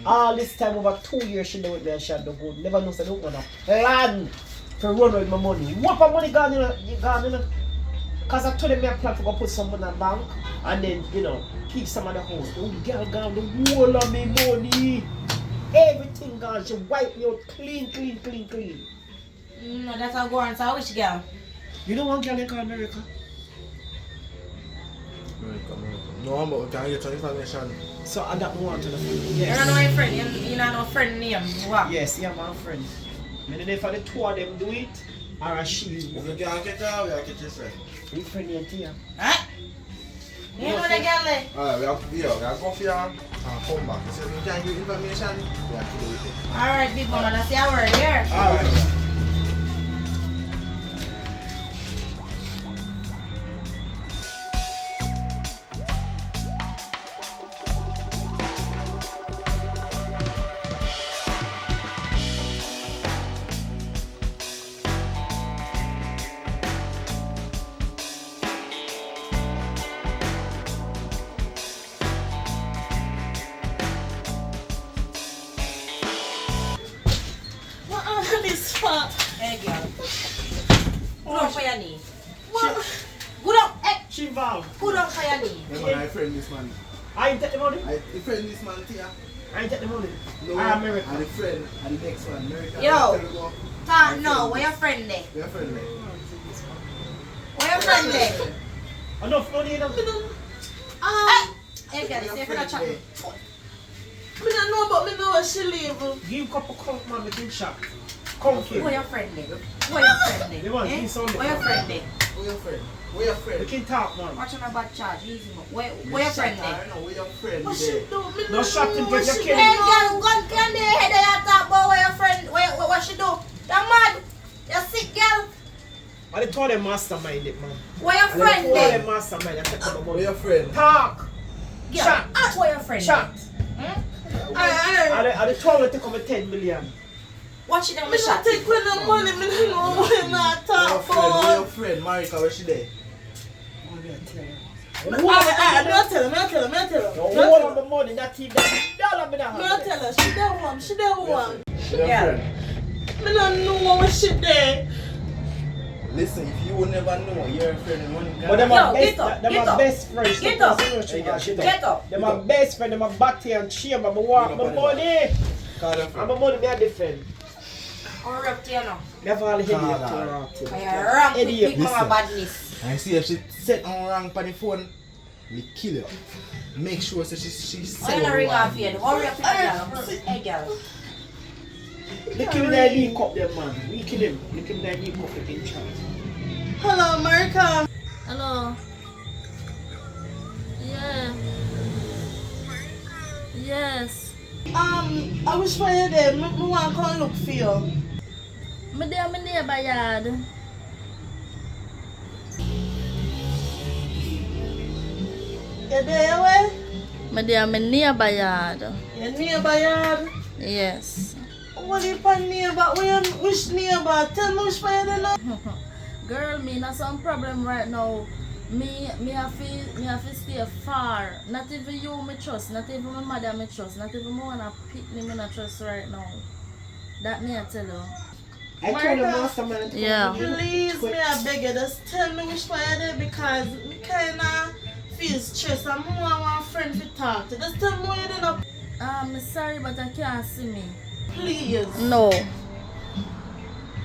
All this time over 2 years she know with me and she had no good. Never know say the woman a plan to run with my money. What of money gone, you know? Cause I told them I plan to go put some money in the bank and then, you know, keep some of the house. The girl gone the whole of me money. Everything gone. She wipe me out clean. No, that's a go on. So which girl? You know one girl in America? No, but we can get some information. So I don't want to know. You Yes. don't know your friend. You don't know friend name. What? Yes, yeah, my friend. I don't know if the two of them do it or a she. If you can't get her, we have to get your friend. Your friend named Tia. Huh? You know the girl there? Alright, we have to go for her and come back. So if you can't give information, we have to do it. Alright, big mama. That's your word here. Alright. What are this for? Hey, girl. Good on for your knee. Good on. Hey, She involved. good on for your knee. Yeah, man, I friend this man. I ain't take the money. I friend this man, Tia. I ain't take the money. No, America. and the friend, and the next one, America. Yo. Talk no. Where your friend there? We are friend there. Where your friend there? Enough money in them. Hey, girl. See if you're not chatting. Me don't know but me know where she live. Give a couple coke, man, make him shot. Come Where here. your friend there? Where your friend there? You want Eh? this on the Where your phone? friend there? Where your friend? Where your friend? We can talk, man. Watch on a bad charge. Easy, man. Where your friend there? I know where your friend What there. she do? Me No shot him, know get what your she kid. Hey, do. girl, gun can the head of your talk about where your friend, what she do? You're mad. You're sick, girl. I done told them mastermind it, man. Where your I done friend told there? them mastermind. I take the Where money. your friend? Talk. Girl, Shot. where your friend Shot. there? I told her to come with 10 million. Watch it on Me my not shot. take with no money, me don't know what you not talk Where about. your friend, Marika, where she there? Me not tell her. All of the money, not even $1 Me not tell her, she the one. Your friend. Me don't know what she there. Listen, if you would never know, your friend and money. But them Yo, are get best, up, them get are up. best friends. Get up. Get up. Them are best friends, them are back here and cheer, but I want my money. Call your And friend. my money, me a defend. Or up to you now. Never all heavy Call up to her. her. I rank with Idiot. big mama Listen. badness. I see if she set on wrong on the phone, we kill her. Make sure so she I'm set gonna on ring wrong. off here. Hurry up, girl. Hey, girl. Look him in the league cup, them man. We kill him. Look him in the league cup against China. Hello, America. Hello. Yeah. Yes. I wish for you there. Me want to come look for you. Me there my neighbor yard. You there, where? Me there my neighbor yard. Your neighbor yard. Yes. What if a neighbor? Which neighbor? Tell me which for you there now. Girl, me not some problem right now. Me have to stay far. Not even you me trust. Not even my mother me trust. Not even my wanna pick me not trust right now. That me I tell you. I told the masterman to come Yeah. with you. Please, me I beg you, just tell me which for you there because me kinda feel stressed and I want one friend to talk to. Just tell me where you there now. I'm sorry but I can't see me. Please. No.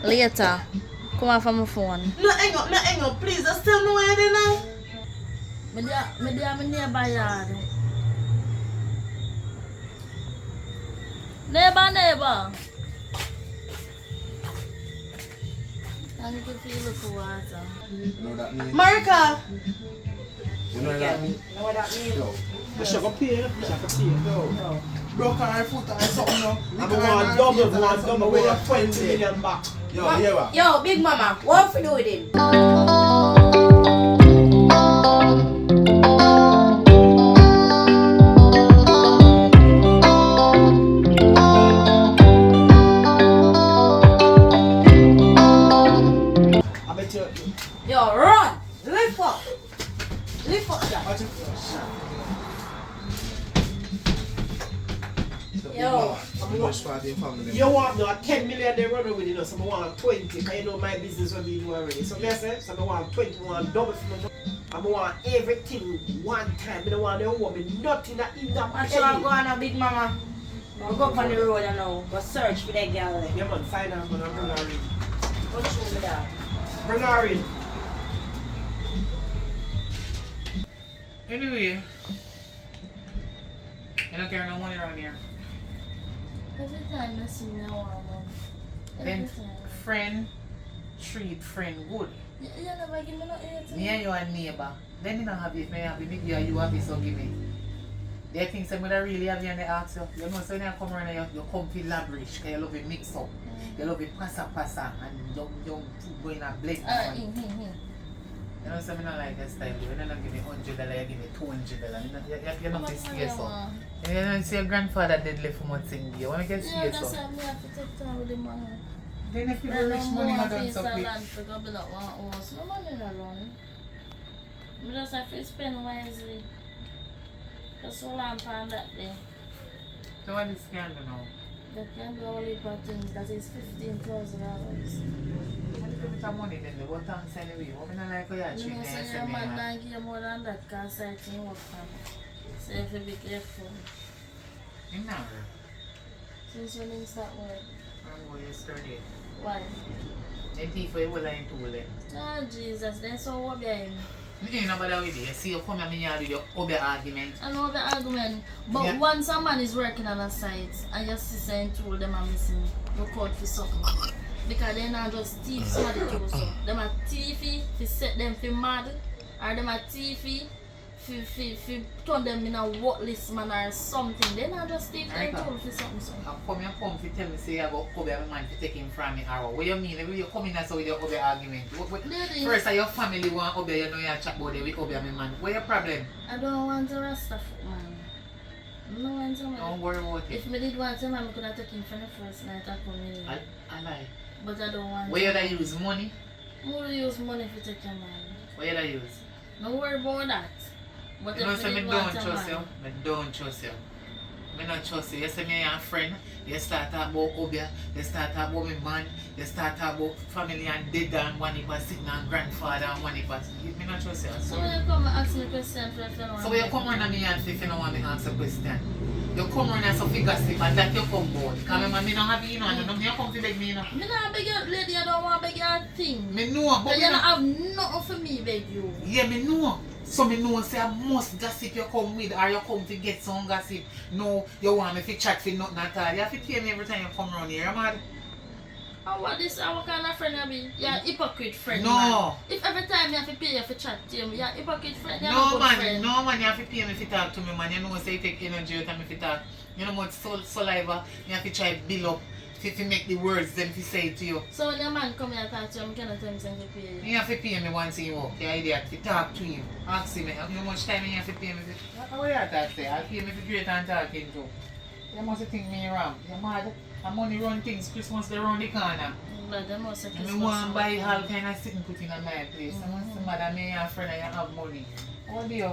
Later. Come off of my phone. No hang up. Please, just tell me where you there now. Me there my neighbor yard. Neighbor. Thank you for your look water. You know that mean? Marika. You know that mean? Know what that means? Yo. The sugar pay. Yo. Broke her foot or something now. I want double, we have 20 million back. Yo, hear what? Yo, big mama, what if you do with him? I bet you. Yo, run! Lift up, girl. Yo. I'm much part in family. You want no 10 million they run with you, so I want 20, because you know my business will be doing already. So I say, so I want 20, I want double for my money. I want everything one time. I don't want the woman, nothing that in that Watch you go on a big mama. We'll go up on the road and now go search for that girl there. Yeah man, find her, I'm gonna bring her in. Go show me that. Bring her in. Anyway, I don't care no money around here. Every time I see me, I want one. Every Then time. friend treat friend good. You never give me no ear. Me and you are neighbor. Then you don't have it, me have it, me give you have it, so give me. They think some I really have you and they ask you. You know, so when you come around here, you come feel lavish, because you love it mix up. You love it pasa and young food going a blend. You know, so I don't like that style. You don't give me $100, you give me $200. You're not scarce up. You don't see your grandfather dead left for much thing. You want to get Yeah, scarce that's up. why I have to take time with the money. Then if you I rich money, you don't don't want so to quick. land for go build up one house. No money around. I just have to spend wisely. That's all I'm on that day. So what is scandal now? That can do only for things that is $15,000. What if you put money then the what thanks anyway? What I like how you You treat know, me say and your say me man and- don't give more than that because I think work for me. So you have to be careful. You know, Since when you start work? I'm going yesterday. Why? The thief will line to will. Oh Jesus, then so what behind? You know about with you. See you come and you do your other argument. I know the argument, but Yeah. once a man is working on a site and your sister and told them I'm missing, look out for something. Because they're not just thief somebody too, so. Them are thiefy, to set them for mad, or them are thiefy, for turn them in a worthless man or something. They're not just thief, they're told for something, so. I come to tell me say you go over my man to take him from me or what you mean? When you come in and so with your other argument. Lady, First your family want over you know you chat about it with over my man. What your problem? I don't want a Rasta foot man. No one to Don't worry about it. If me did want him, I could have taken him for the first night I come in. I lie. But I don't want Where you use money? I will use money if you take your man. Where you use? Don't worry about that. But You know, if so me me did don't want a trust you. man, Me don't trust you. Me not trust you. You say me a friend. You start talk about Obia. You start talk about me man. You start talk about family and dead and one if I sitting and grandfather and one if I... Me not trust you. so when you come and ask me a question for if you don't So when you come around me and if you don't want me to answer question. You come around and so fi gossip and that you come board. Because me don't have you know and you come to beg me you know. Me not beg you, lady, I don't want to beg you a thing. Me know but But me you don't not... have nothing for me, beg you. Yeah, me know. So me know say I must gossip you come with or you come to get some gossip. No, you want me to chat for nothing at all. You have to pay me every time you come around here, mad. And what kind of friend you be? You're a hypocrite friend, No. man. If every time you have to pay you for chat to you, you're a hypocrite friend, you're No a good man, friend. no man, you have to pay me to talk to me man. You know say you take energy out of me to talk. You know much saliva, you have to try to build up to make the words them to say to you. So when your man come here and talk to you, you cannot tell him to pay you. You have to pay me once you walk, you idiot, to talk to him. Ask him, how much time you have to pay me? How are you talk say? I'll pay me for great and talking to. You must think me wrong. You're mad. And money run things, Christmas they run the corner. But they must have And I want to buy all kind of things put in my place. I want some mad me and your friend and you have money. What do you?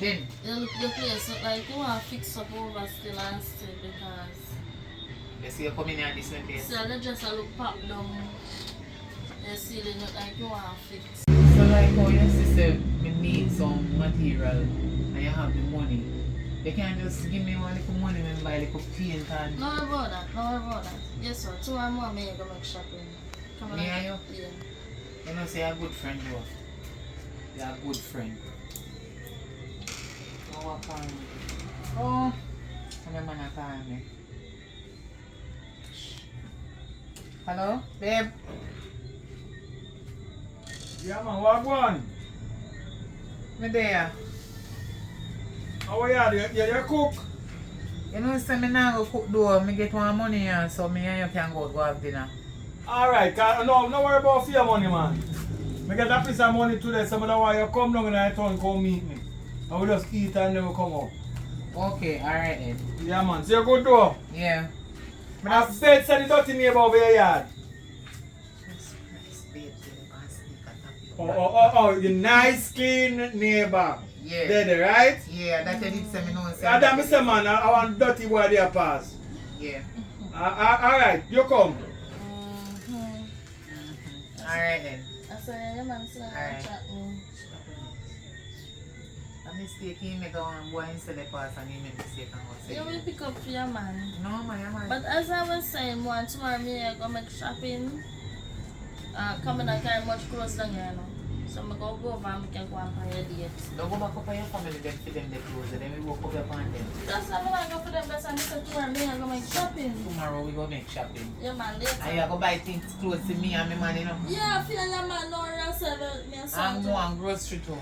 Then? You look your place look like you want to fix up over still and still because... You see you come in here and this my place. So they just look pop down. You see they look like you want to fix. So like how your sister me need some material and you have the money. You can't just give me one little money and buy a little paint and... No worry about that, no worry about that. Yes sir, tomorrow morning you go make shopping. Come Me on. and you? Yeah. You know say you're a good friend though. You're a good friend. Oh, what kind? Oh, and your man a call me. Hello, babe? Yeah man, what one? Me there. How are you? You cook? You know say me now go cook though. Me get one money here so me and you can go have dinner. Alright, no worry about your money man. I get a piece of money today, so I don't want you to come down in the town come meet me. I will just eat and never come up. Okay, alright then. Yeah man, so you good though? Yeah. I bet say the dirty neighbor over your yard. Oh, the nice clean neighbor. Yeah. There, right? Yeah, that's what it say me know. That me say man, I want dirty boy there pass. Yeah. Alright, you come. Alright then. I said, yeah man, so Alright. chat me. A mistake he make one boy instead of pass and he make mistake and go say. You will pick up for your man. No man, yeah man. But as I was saying, one tomorrow me I go make shopping. Coming I carry much clothes down here now. So I go over and I can go and buy a date. Don't go back up on your family then for them the clothes and then we walk up upon them. That's why I go for them best and I said tomorrow me I go make shopping. Tomorrow we go make shopping. Yeah man, later. And you go buy things clothes to me and my man, you know. Yeah, I feel like man no worry yourself me and And son. more and grocery too.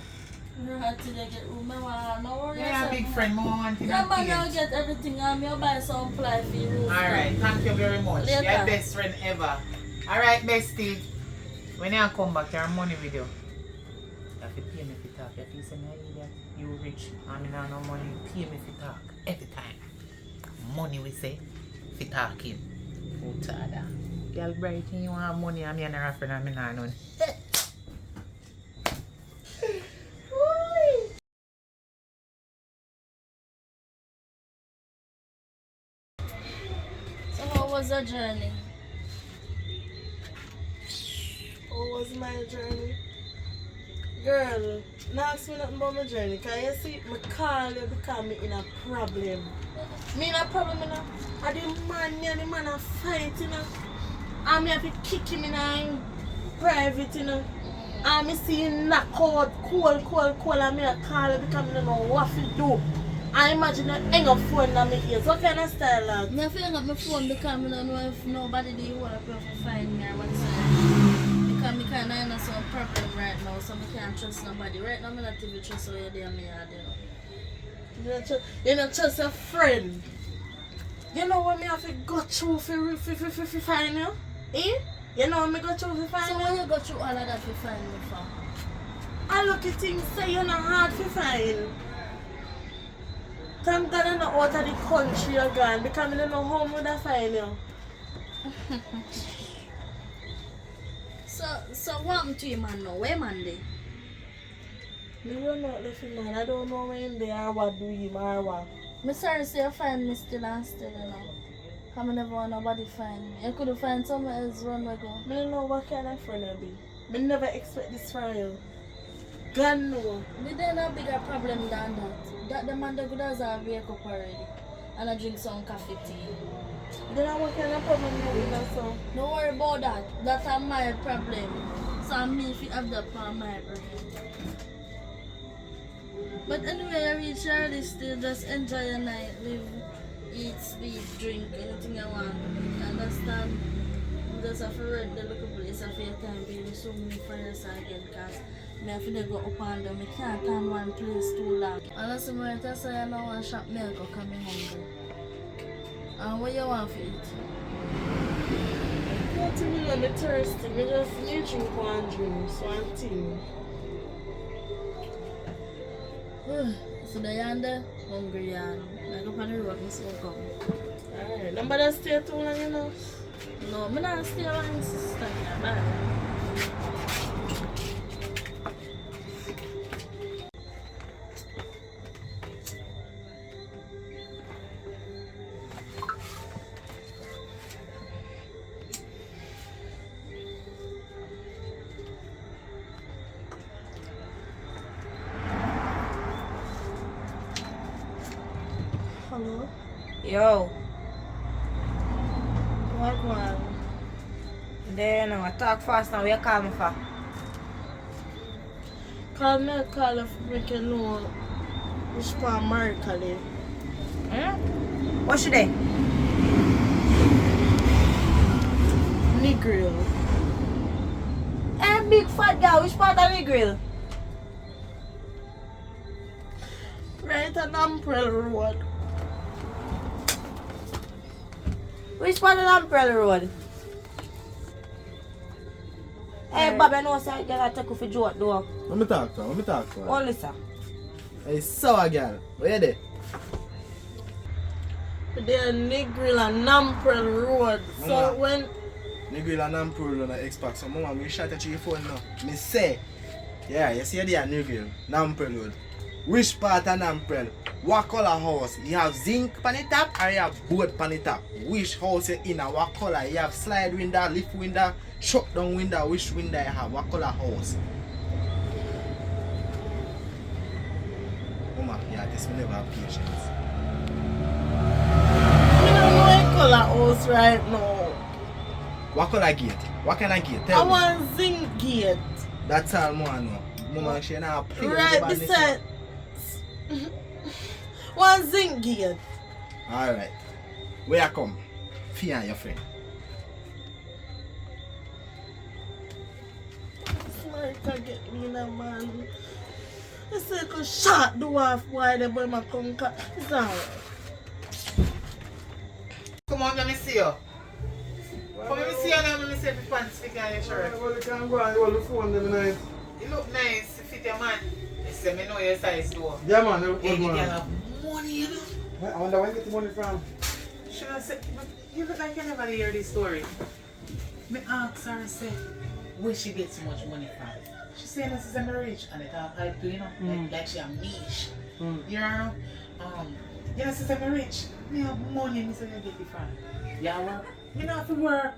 Right till you get room, no worry Yeah, yourself. big friend, more one thing Yeah and man, I'll paint. get everything and I'll buy some fly for you. Alright, thank you very much. Later. You're best friend ever. Alright, bestie. When you come back, your money with you. You have to pay me for talk. If you say me idiot, you rich, and me not no money, pay me for talk. Every time. Money we say, for talking. Oh, tada. Girl, bright, you want money, and me and her friend, and me not none. So how was the journey? What was my journey? Girl, not ask me nothing about my journey. Can you see, me call you because me in a problem. Me in a problem, you know. And me and the man are fighting, you know. And me have to kick him in private, you know. And me see him knock out, cold, and me a call you because me don't know what to do. I imagine I hang up phone in my ears. What kind of style that? I feel hang up my phone because I don't know if nobody do want to find me or whatsoever. Because I kind of in some problem right now, so I can't trust nobody. Right now, I'm not even trust how you're there, you know. You don't trust a friend. You know what me have to go through for find you? Eh? You know what me go through for find So you? when you go through all of that to find me for? I look at things say you're not hard to find. Thank God I'm not out of the country again because I don't know how would I find you. So what happened to you, man, now? Where man dey? Me run out left him, man. I don't know when they are what do him or what. Me sorry say you find me still and still, you know. Cause I never want nobody find me. You could find someone else run where go. I don't know what kind of friend I be. I never expect this from you. God no. Me there no bigger problem than that. That the man that could have wake up already. And I drink some coffee tea. Then I what kind of problem you with that so? Don't worry about that. That's my problem. So me if you have that for my brain. But anyway, I reach early still, just enjoy your night, live, eat, sleep, drink, anything you want. You understand? You just have to rent the local place for your time, baby, so many friends again, because I have to go up and down. I can't come one place too long. And that's why I say I don't want to shop milk or come hungry. And what you want to eat? Nothing me, I'm thirsty. I just need to drink one thing. So the yonder hungry and I go on the road, so come. Alright, nobody stay too long, you know? No, I'm not stay long, sister. Bye. Hello? Yo, What one? there you know, I talk fast now, where you call me for? Call me a call if make you know which part America live. What should I? Negril. Hey, big fat girl, which part of the grill? Right on Umbrella Road. Which part of the Umbrella Road? Hey, Bob, I know say girl I take you for joke though. Let me talk to her. Only sir. Hey, sour girl. Where you there? They're Negril and Umbrella Road. So Mama. when Negril and Nampurl on the Xbox. So mama, me shot at your phone now. Me say, yeah, you see there Negril, Nampurl Road. Which part of Nampurl? What color house? You have zinc on the top or you have board on the top? Which house you in and what color? You have slide window, lift window, shut down window, which window you have? What color house? Mama, yeah, this will never have patience. I don't know a color house right now. What color gate? What kind of gate? I Tell me. want zinc gate. That's all I know. Mama, she not play with Right the badness. beside. One zinc gate. Alright. Where you come? Fear and your friend. Smart can get me now, man. I say I could shot the wife while the boy ma come cut. It's alright. Come on, let me see you. Come let me see you now, let me see if your pants fit on your shirt. Well, you can go and hold the phone them night. You look nice, you fit your man. You say me know your size though. Yeah, man, you Hey, good you can man. have money, you know. I wonder where you get the money from. Should I say, but you look like you never hear this story. Me ask her, say, where she get so much money from? She say, this is rich, and it all type to, you know, like she a niche. You know, you know, since I'm rich, me have money, me say, you get it from. Yeah, work. Me not have to work.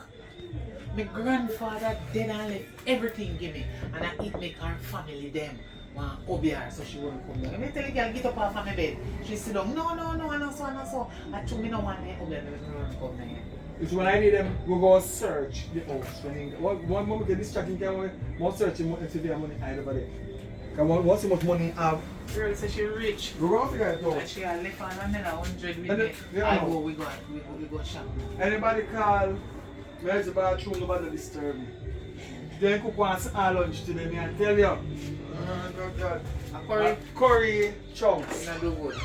My grandfather dead and left everything give me, and I eat make her family them. Want hobby her, so she won't come down. I tell the girl, get up off of my bed. She sit down, no, I know so. I told me no one there, hobby, let me come down. It's when I need them, we go search the house. One moment get this tracking camera, more searching more if there money hide over there. Because once so much money have, Girl says she rich. we go figure it out. And she had left on another 100 with And me. it- yeah, I no. go, we go shop. Anybody call, where's the bathroom, nobody disturb me. Then cook one lunch today, me and tell you. God. Curry, Curry chunks. not do good.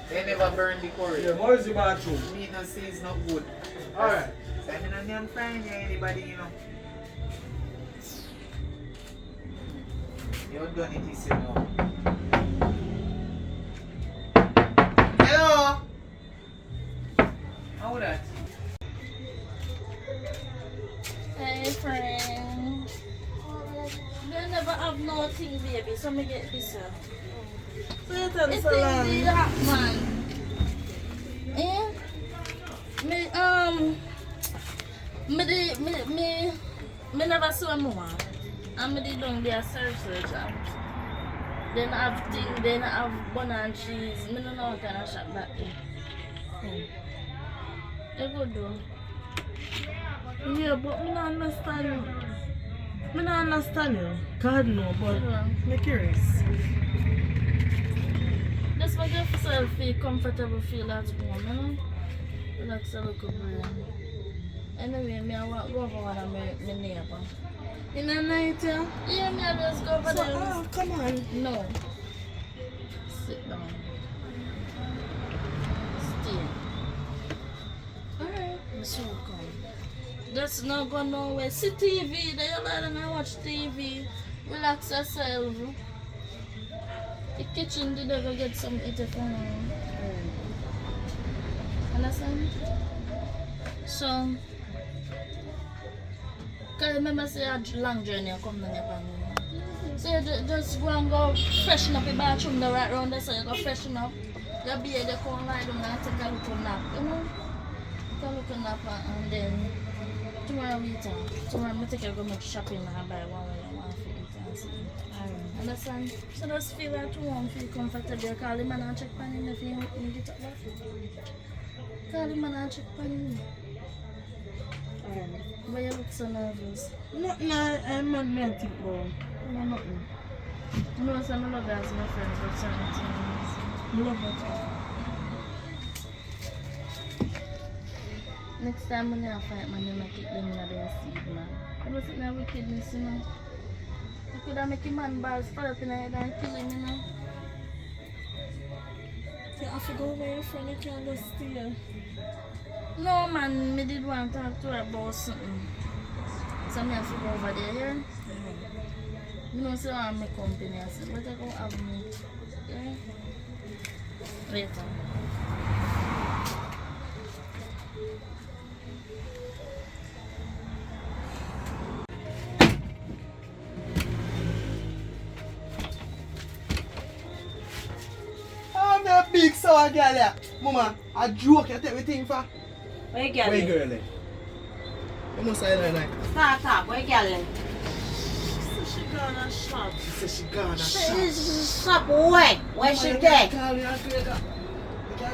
They never burn the curry. Yeah, where's the bathroom? Me not say it's not good. Alright. So I'm not damn frying anybody, you know. You're done it, you know. Hello? nothing, baby, so me get this. So you tell me It's so long. easy that, man. Eh? Me never saw more. And me did don't be a search and then have thing, then have bun and cheese. Me don't know what kind of shop that is. They good though. Yeah, but me not understand you. Me not understand you. God no, but me curious. Just make yourself feel comfortable, feel at home, you know? Relax a little bit. Anyway, me I want go over one of my neighbor. In the night, yeah? Yeah, me I just go over So, there. come on. No. Sit down. Stay. Alright. So come. Just not go nowhere. See TV. Then you lie and watch TV. Relax yourself. The kitchen did go get some eat for now. Understand? So, cause remember say a long journey you come down your family. So you just go and go freshen up your bathroom the right round there, so you go freshen up. Your beard you come lie down and take a little nap, you know? Take a little nap and then tomorrow we eat. Tomorrow I take you go make shopping and buy one way you want to eat and see. Understand? So just feel at home, feel comfortable. Call the man and check on him if you need it up there. Call the man and check on him. Why you look so nervous? Nothing I'm not meant to go. No, nothing. No, so I love you as my friend, but certain things. I love it. Next time when I fight, man, you make it them in their seed, man. I don't think that wickedness, you know. You could have make a man balls fall up in the head and kill him, you know. You have to go over your friend, you can't just stay. No, man, me did want to talk to her about something. So I have to go over there, yeah? You know, so I'm my company, I said, but I go have me. Yeah? Later. I'm a big sour girl, yeah. Mama, I joke, you take everything for. Where you girl? Where girl, eh? You must say that, like. Start up, where you girl? So she gonna shop. She said she gonna shop. Shop where? Where she there? You can't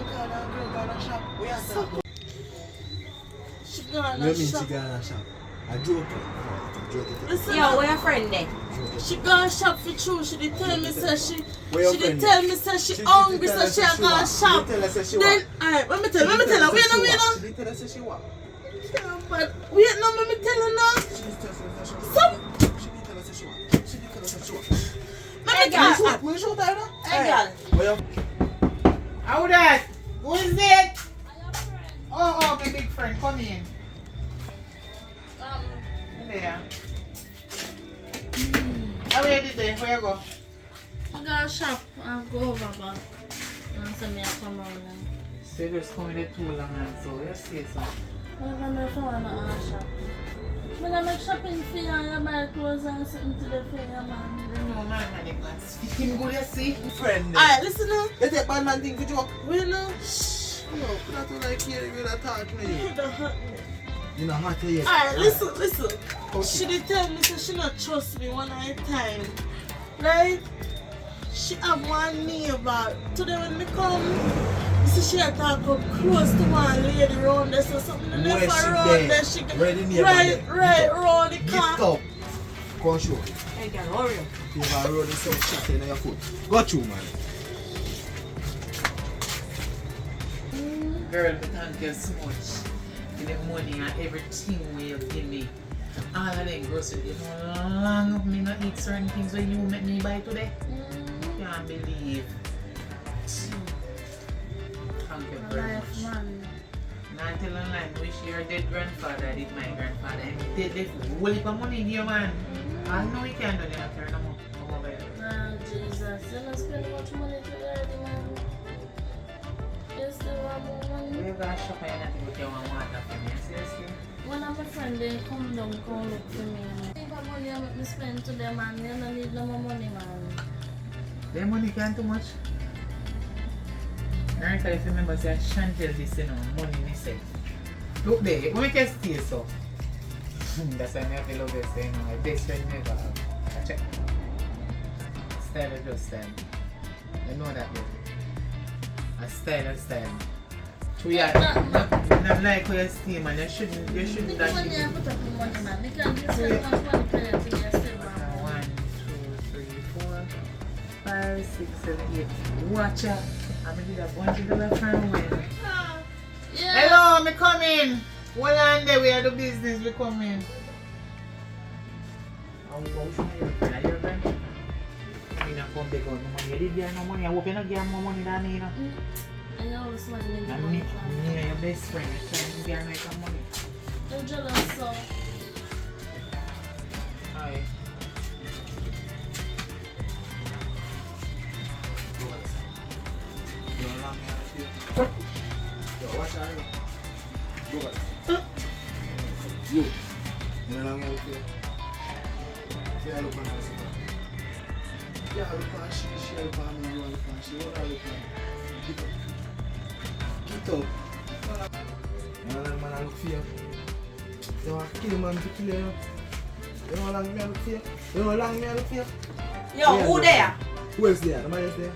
call her girl gonna shop. Where you talk? She gonna No mean she shop. gonna shop. I joke. Listen, Yo, where your friend there? she gonna shop for true. She did tell me say she Where your did friend tell is? me say she hungry, so she gonna shop. Tell her say she Then, what? alright, let me tell her, wait now. She did tell her say she what? Yeah, but wait now, let me tell her now. She did tell her say she what? Some, She did tell her say she what? She did tell her say she what? let Hey, me tell girl. her. Will you show that now? Hey, girl. Where you? How that? Who is it? Oh, my big friend, come in. There. How are you today? Where you go? I got a shop, I'll go over back. And so me I come around now. So you just coming there too long and so you say so. I don't know if I want to shop. But I make shopping for you and you buy clothes and something to the for you, man. No man, it was fitting good, you see. Friend. Alright, listen now. You take bad man thing for joke. Wait now. No, not to like hear you that talk to you. You don't hurt me. You know how to hear. Alright, listen. Okay. She did tell me say she not trust me one night time. Right? She have one neighbor. Today when me come, see she had talk up close to one lady round there, so something in Where there she for around there? there. She Where the neighbor right, there? right, round the Gift car. up. Come on, show. Hey, girl, hurry up. You have a road and some shit in your foot. Got you, man. Girl, thank you so much for the money and everything you give me. All of them groceries, you know, long of me not eat certain things when you make me buy today. Can't believe. Thank you very Life, much. man. Not tell a lie, wish your dead grandfather did my grandfather. And dead left whole heap of money in here, man. I know we can't do that, turn them up. Over there. Ah, Jesus. You don't spend much money today, man. You still want more money? We got shop and nothing but you want water for me, seriously? one of my friends they come down, come look for me. If I money I make me spend to them and they don't need no more money, man. Their money can't too much. Narita, if you remember, say Chantel this, you know, money in itself. Look there, we make us stay so. That's why I have to love this, you know, my best friend never have. Check. Style is just style. You know that, though. A style is style. So yeah, not like your steam and you shouldn't that money I put up the money, man. Because you spend much money for them to get still, man. 1, 2, 3, 4, 5, 6, 7, 8. Watch out. I'm gonna get $100 from when. Yeah. Hello, me coming. Hold on there, we are the business, we coming. I'm going to your friend. Are you your friend? I'm not come back on no money. You did get no money. I hope you not get more money than me, you know. I always want to make And money. me and your best friend, you're trying to get like some money. I'm jealous, so. Hi. Watch out. Look at it. You. You know what I'm saying? Yeah, look at this. Yeah, look at she look at me, you look at she. What I look at? Get up. You know that man I look for you. You want to kill man to kill you. You know how long me I look for you? You know how long me I look for you? Yo, who there? Who else there? Nobody else there?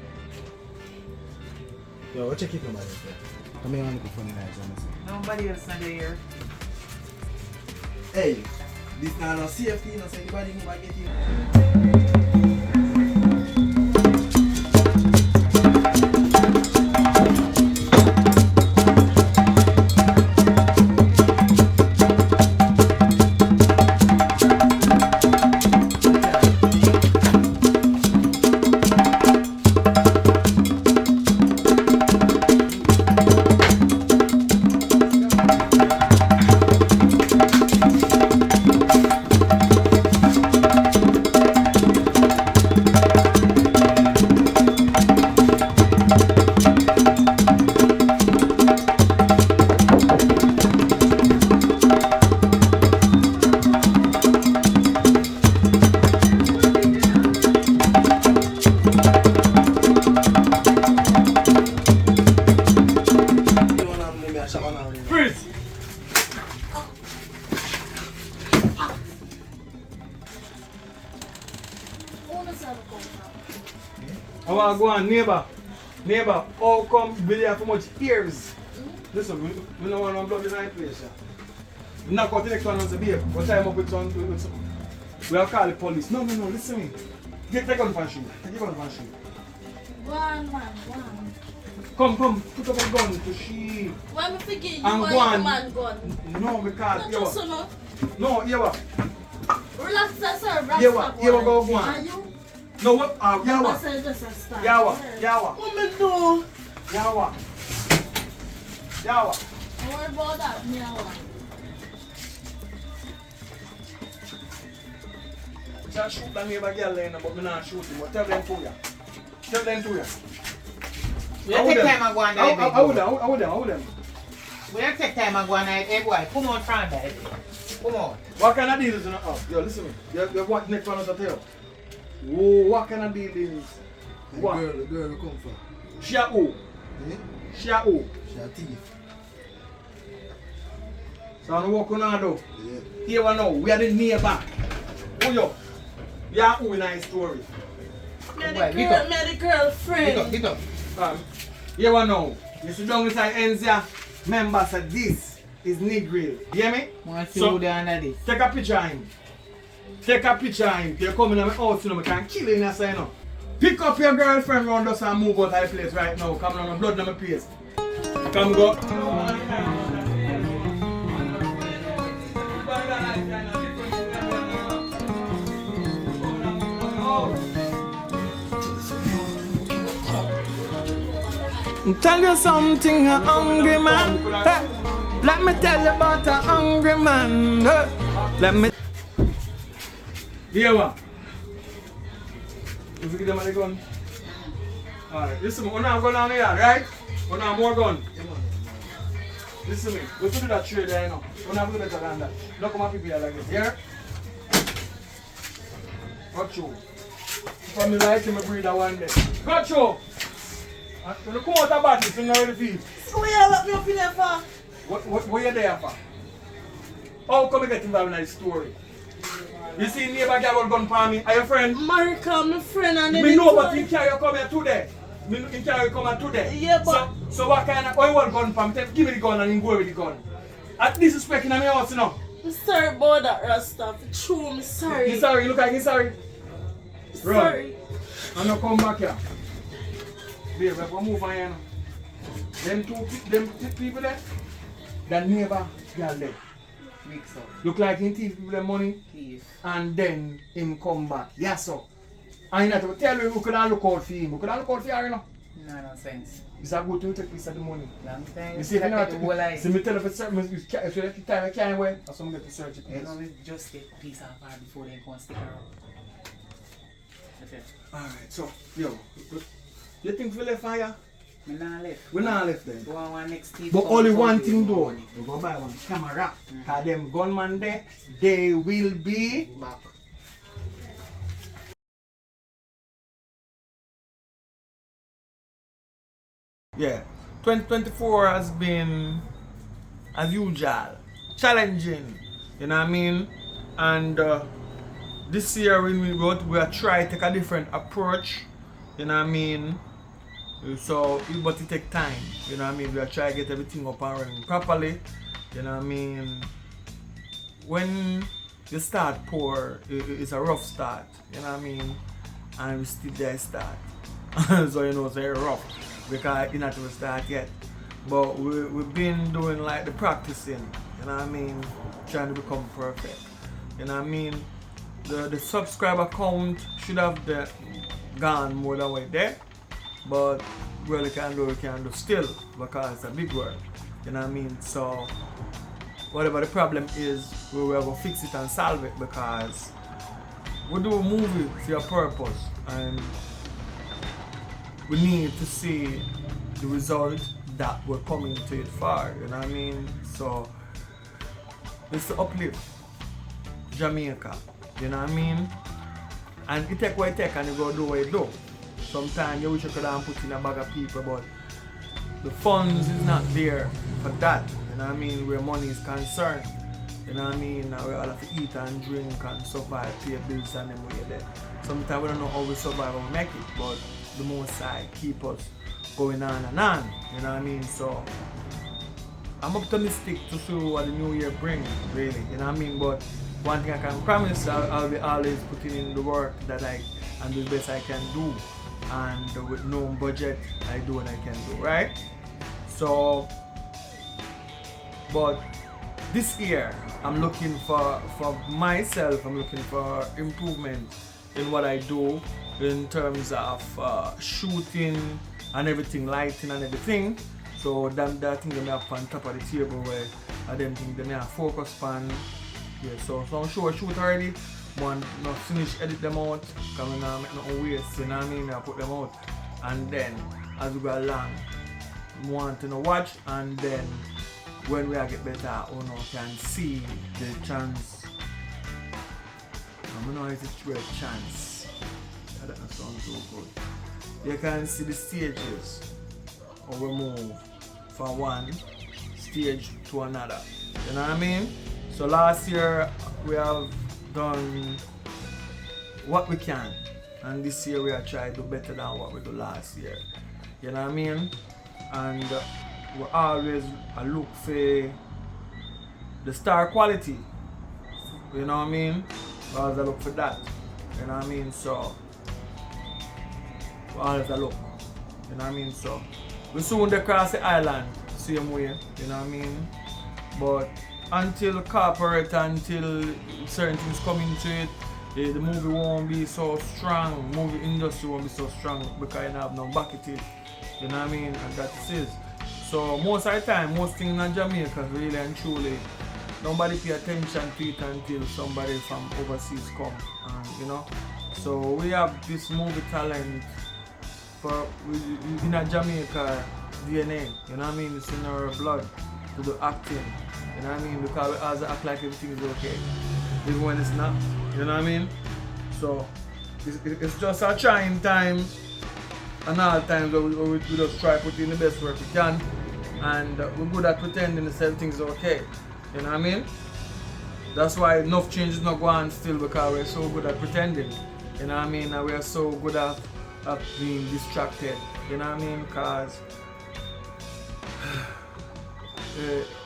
Yo, go check it nobody else there. Come here and look funny guys, honestly. Nobody else not there. Hey, this now no safety, no say anybody move and get you. Freeze! I want to go on, neighbor. Neighbor, how come Billy have so much ears? Listen, we don't want no blood in the place. Yeah. We not got the next one on the beer. We'll tie him up with some. We'll call the police. No, listen to me. Take on the shoe. Take on the shoe. One man, one. Come, put up a gun to she. Why me forget you And want go on. a man gun? No, because Not just so no. No, yeah. Relax, sir. Relax, Yeah, go on. Are you? No, what? Yawa. I said just a start. Yawa. What me do? Yawa. Don't worry about that, Yawa. Just shoot that neighbor girl there, but me not shoot him. But tell them to you. Tell them to you. We take time and go on there. How would them? We take time and go on there. Hey boy, come on front there. Come on. What kind of deal is in the house? Yo, listen to me. You have what next one to tell? Whoa, what kind of deal is? What? The girl will come for. She a who? She a who? She a thief. So I'm walking on though. Yeah. Here we know, we are the neighbor. Who you? You are who in our story? Me the girlfriend. Get up. Here we know. You sit down inside Enzia. Remember, so this is Negrill. You hear me? Want to see who there under this? Take a picture of him. Take a picture of him. You're coming to my house, you know, I can kill him inside, you know. Pick up your girlfriend round us and move out of the place right now. Come on, my blood in my place. Come go. Tell you something, a hungry man. Hey, let me tell you about a hungry man. Hey, let me. Here what? You give them the gun? Alright, listen, we now go down here, right? We now more gun. Listen to me. We should do that trade there, you know. Don't have to do better than that. Don't come and people here like this. Here. Got you. From me like him, I breathe that one day. Got you. When you come out of battle, you know how you feel. So what you lock me up in there for? What you there for? How come you get involved in that story? You see neighbor girl gun for me? Are your friend? Marika, my friend, and then Me know, but he carry you come here today. He carry you come here today. Yeah, but... So what kind of... How you want gun for me? Give me the gun and then go with the gun. At disrespecting my house, you know. I'm sorry about that, Rasta. True, I'm sorry. He's sorry. You look like he's sorry. Sorry. I'm not come back here. Babe, we move on here now. Them people there, that neighbor girl there. Mix up. Look like he thief people their money. Thief. And then him come back. Yes, sir. And you have to tell you who could look out for him. Who could look out for you, you know? No sense. It's a good to take piece of the money. Long time. You see, if you know, if me tell you if you let the time I can't wait, or someone get to search it. you know, we just get piece of art before they come stick around. That's it. Alright, so, yo, you think we left fire? We not left. We not left then. Go on one next TV. But only one thing though, we go buy one camera. Cause them gunman there, they will be back. Yeah, 2024 has been, as usual, challenging, you know what I mean? And this year when we are trying to take a different approach, you know what I mean? So, but it take time, you know what I mean? We are trying to get everything up and running properly, you know what I mean? When you start poor, it's a rough start, you know what I mean? And we still there start. So you know it's very rough because it's not to start yet. But we've been doing like the practicing, you know what I mean? Trying to become perfect. You know what I mean? The subscriber count should have gone more than way there. But what we can do still because it's a big work. You know what I mean? So whatever the problem is, we will go fix it and solve it because we do a movie for a purpose and we need to see the result that we're coming to it for, you know what I mean? So it's to uplift Jamaica, you know what I mean? And it take what it take and you go do what you do. Sometimes you wish you could have put in a bag of people, but the funds is not there for that, you know what I mean, where money is concerned. You know what I mean? We all have to eat and drink and survive, pay bills and them way there. Sometimes we don't know how we survive or we make it, but the most side keep us going on and on, you know what I mean? So I'm optimistic to see what the new year brings, really, you know what I mean? But one thing I can promise, I'll be always putting in the work that and the best I can do, and with no budget, I do what I can do, right? So, but this year, I'm looking for myself, I'm looking for improvement in what I do in terms of shooting and everything, lighting and everything. So that thing they may have on top of the table where I don't think they may have focus on. Yeah, so I'm sure I shoot already. One not finish edit them out, because I'm not make no waste, you know what I mean? I put them out. And then as we go along, want to watch, and then when we get better, can see the chance. I don't know if it's a great chance. That doesn't sound so good. You can see the stages how we move from one stage to another. You know what I mean? So last year we have done what we can, and this year we are trying to do better than what we did last year. You know what I mean? And we always look for the star quality. You know what I mean? We always look for that. You know what I mean? So we always look. You know what I mean? So we soon cross the island same way. You know what I mean? But until corporate, until certain things come into it, the movie won't be so strong. Movie industry won't be so strong because you don't have no back at it. You know what I mean? And that's it. So most of the time, most things in Jamaica really and truly, nobody pay attention to it until somebody from overseas come. You know? So we have this movie talent in a Jamaica DNA. You know what I mean? It's in our blood. to do acting. You know what I mean? Because we always act like everything is okay, even when it's not. You know what I mean? So it's just a trying time, and all times we just try to put in the best work we can, and we're good at pretending that everything's okay. You know what I mean? That's why enough changes not go on still, because we're so good at pretending. You know what I mean? And we're so good at being distracted. You know what I mean? Because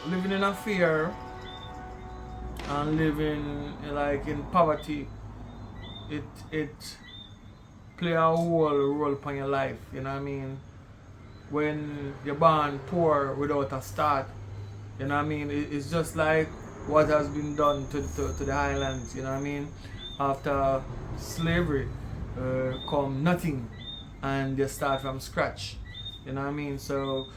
living in a fear and living like in poverty, it play a whole role upon your life. You know what I mean? When you're born poor without a start, you know what I mean? It's just like what has been done to the islands. You know what I mean? After slavery come nothing, and they start from scratch. You know what I mean? So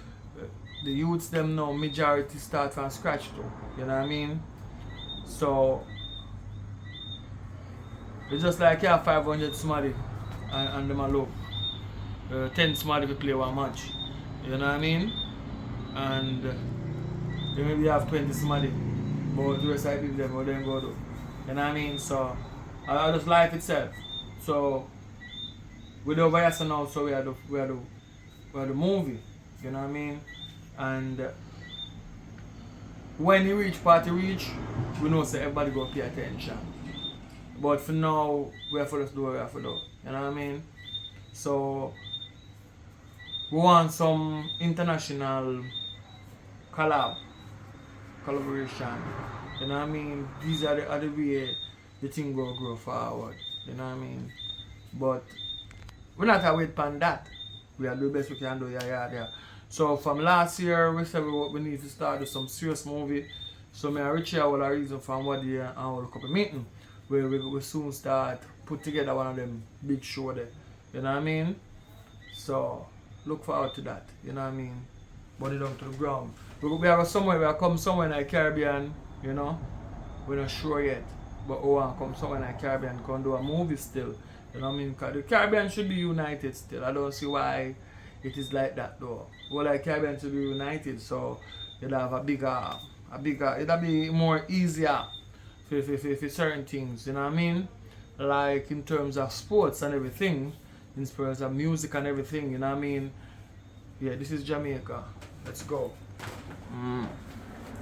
the youths them now majority start from scratch too. You know what I mean? So it's just like you have 500 somebody and them a look 10 somebody to play one match. You know what I mean? And you maybe have 20 somebody, but the rest of them what then go do. You know what I mean? So I just life itself. So with the virus now, so we are the movie. You know what I mean? And when you reach party reach, we know say everybody go pay attention. But for now, we have to just do what we have to do. You know what I mean? So we want some international collaboration. You know what I mean? These are the way the thing will grow forward. You know what I mean? But we're not away on that. We are doing the best we can do, yeah. So from last year, we said we need to start do some serious movie. So I reach out with a reason from what day and our couple meeting, where we soon start put together one of them big show there. You know what I mean? So look forward to that. You know what I mean? Body down to the ground. We are somewhere, we are come somewhere in the Caribbean, you know? We're not sure yet. But we want to come somewhere in the Caribbean and do a movie still. You know what I mean? Because the Caribbean should be united still. I don't see why it is like that though. Well, like Caribbean should be united, so you'll have a bigger, it'll be more easier for certain things, you know what I mean? Like in terms of sports and everything, in terms of music and everything, you know what I mean? Yeah, this is Jamaica. Let's go.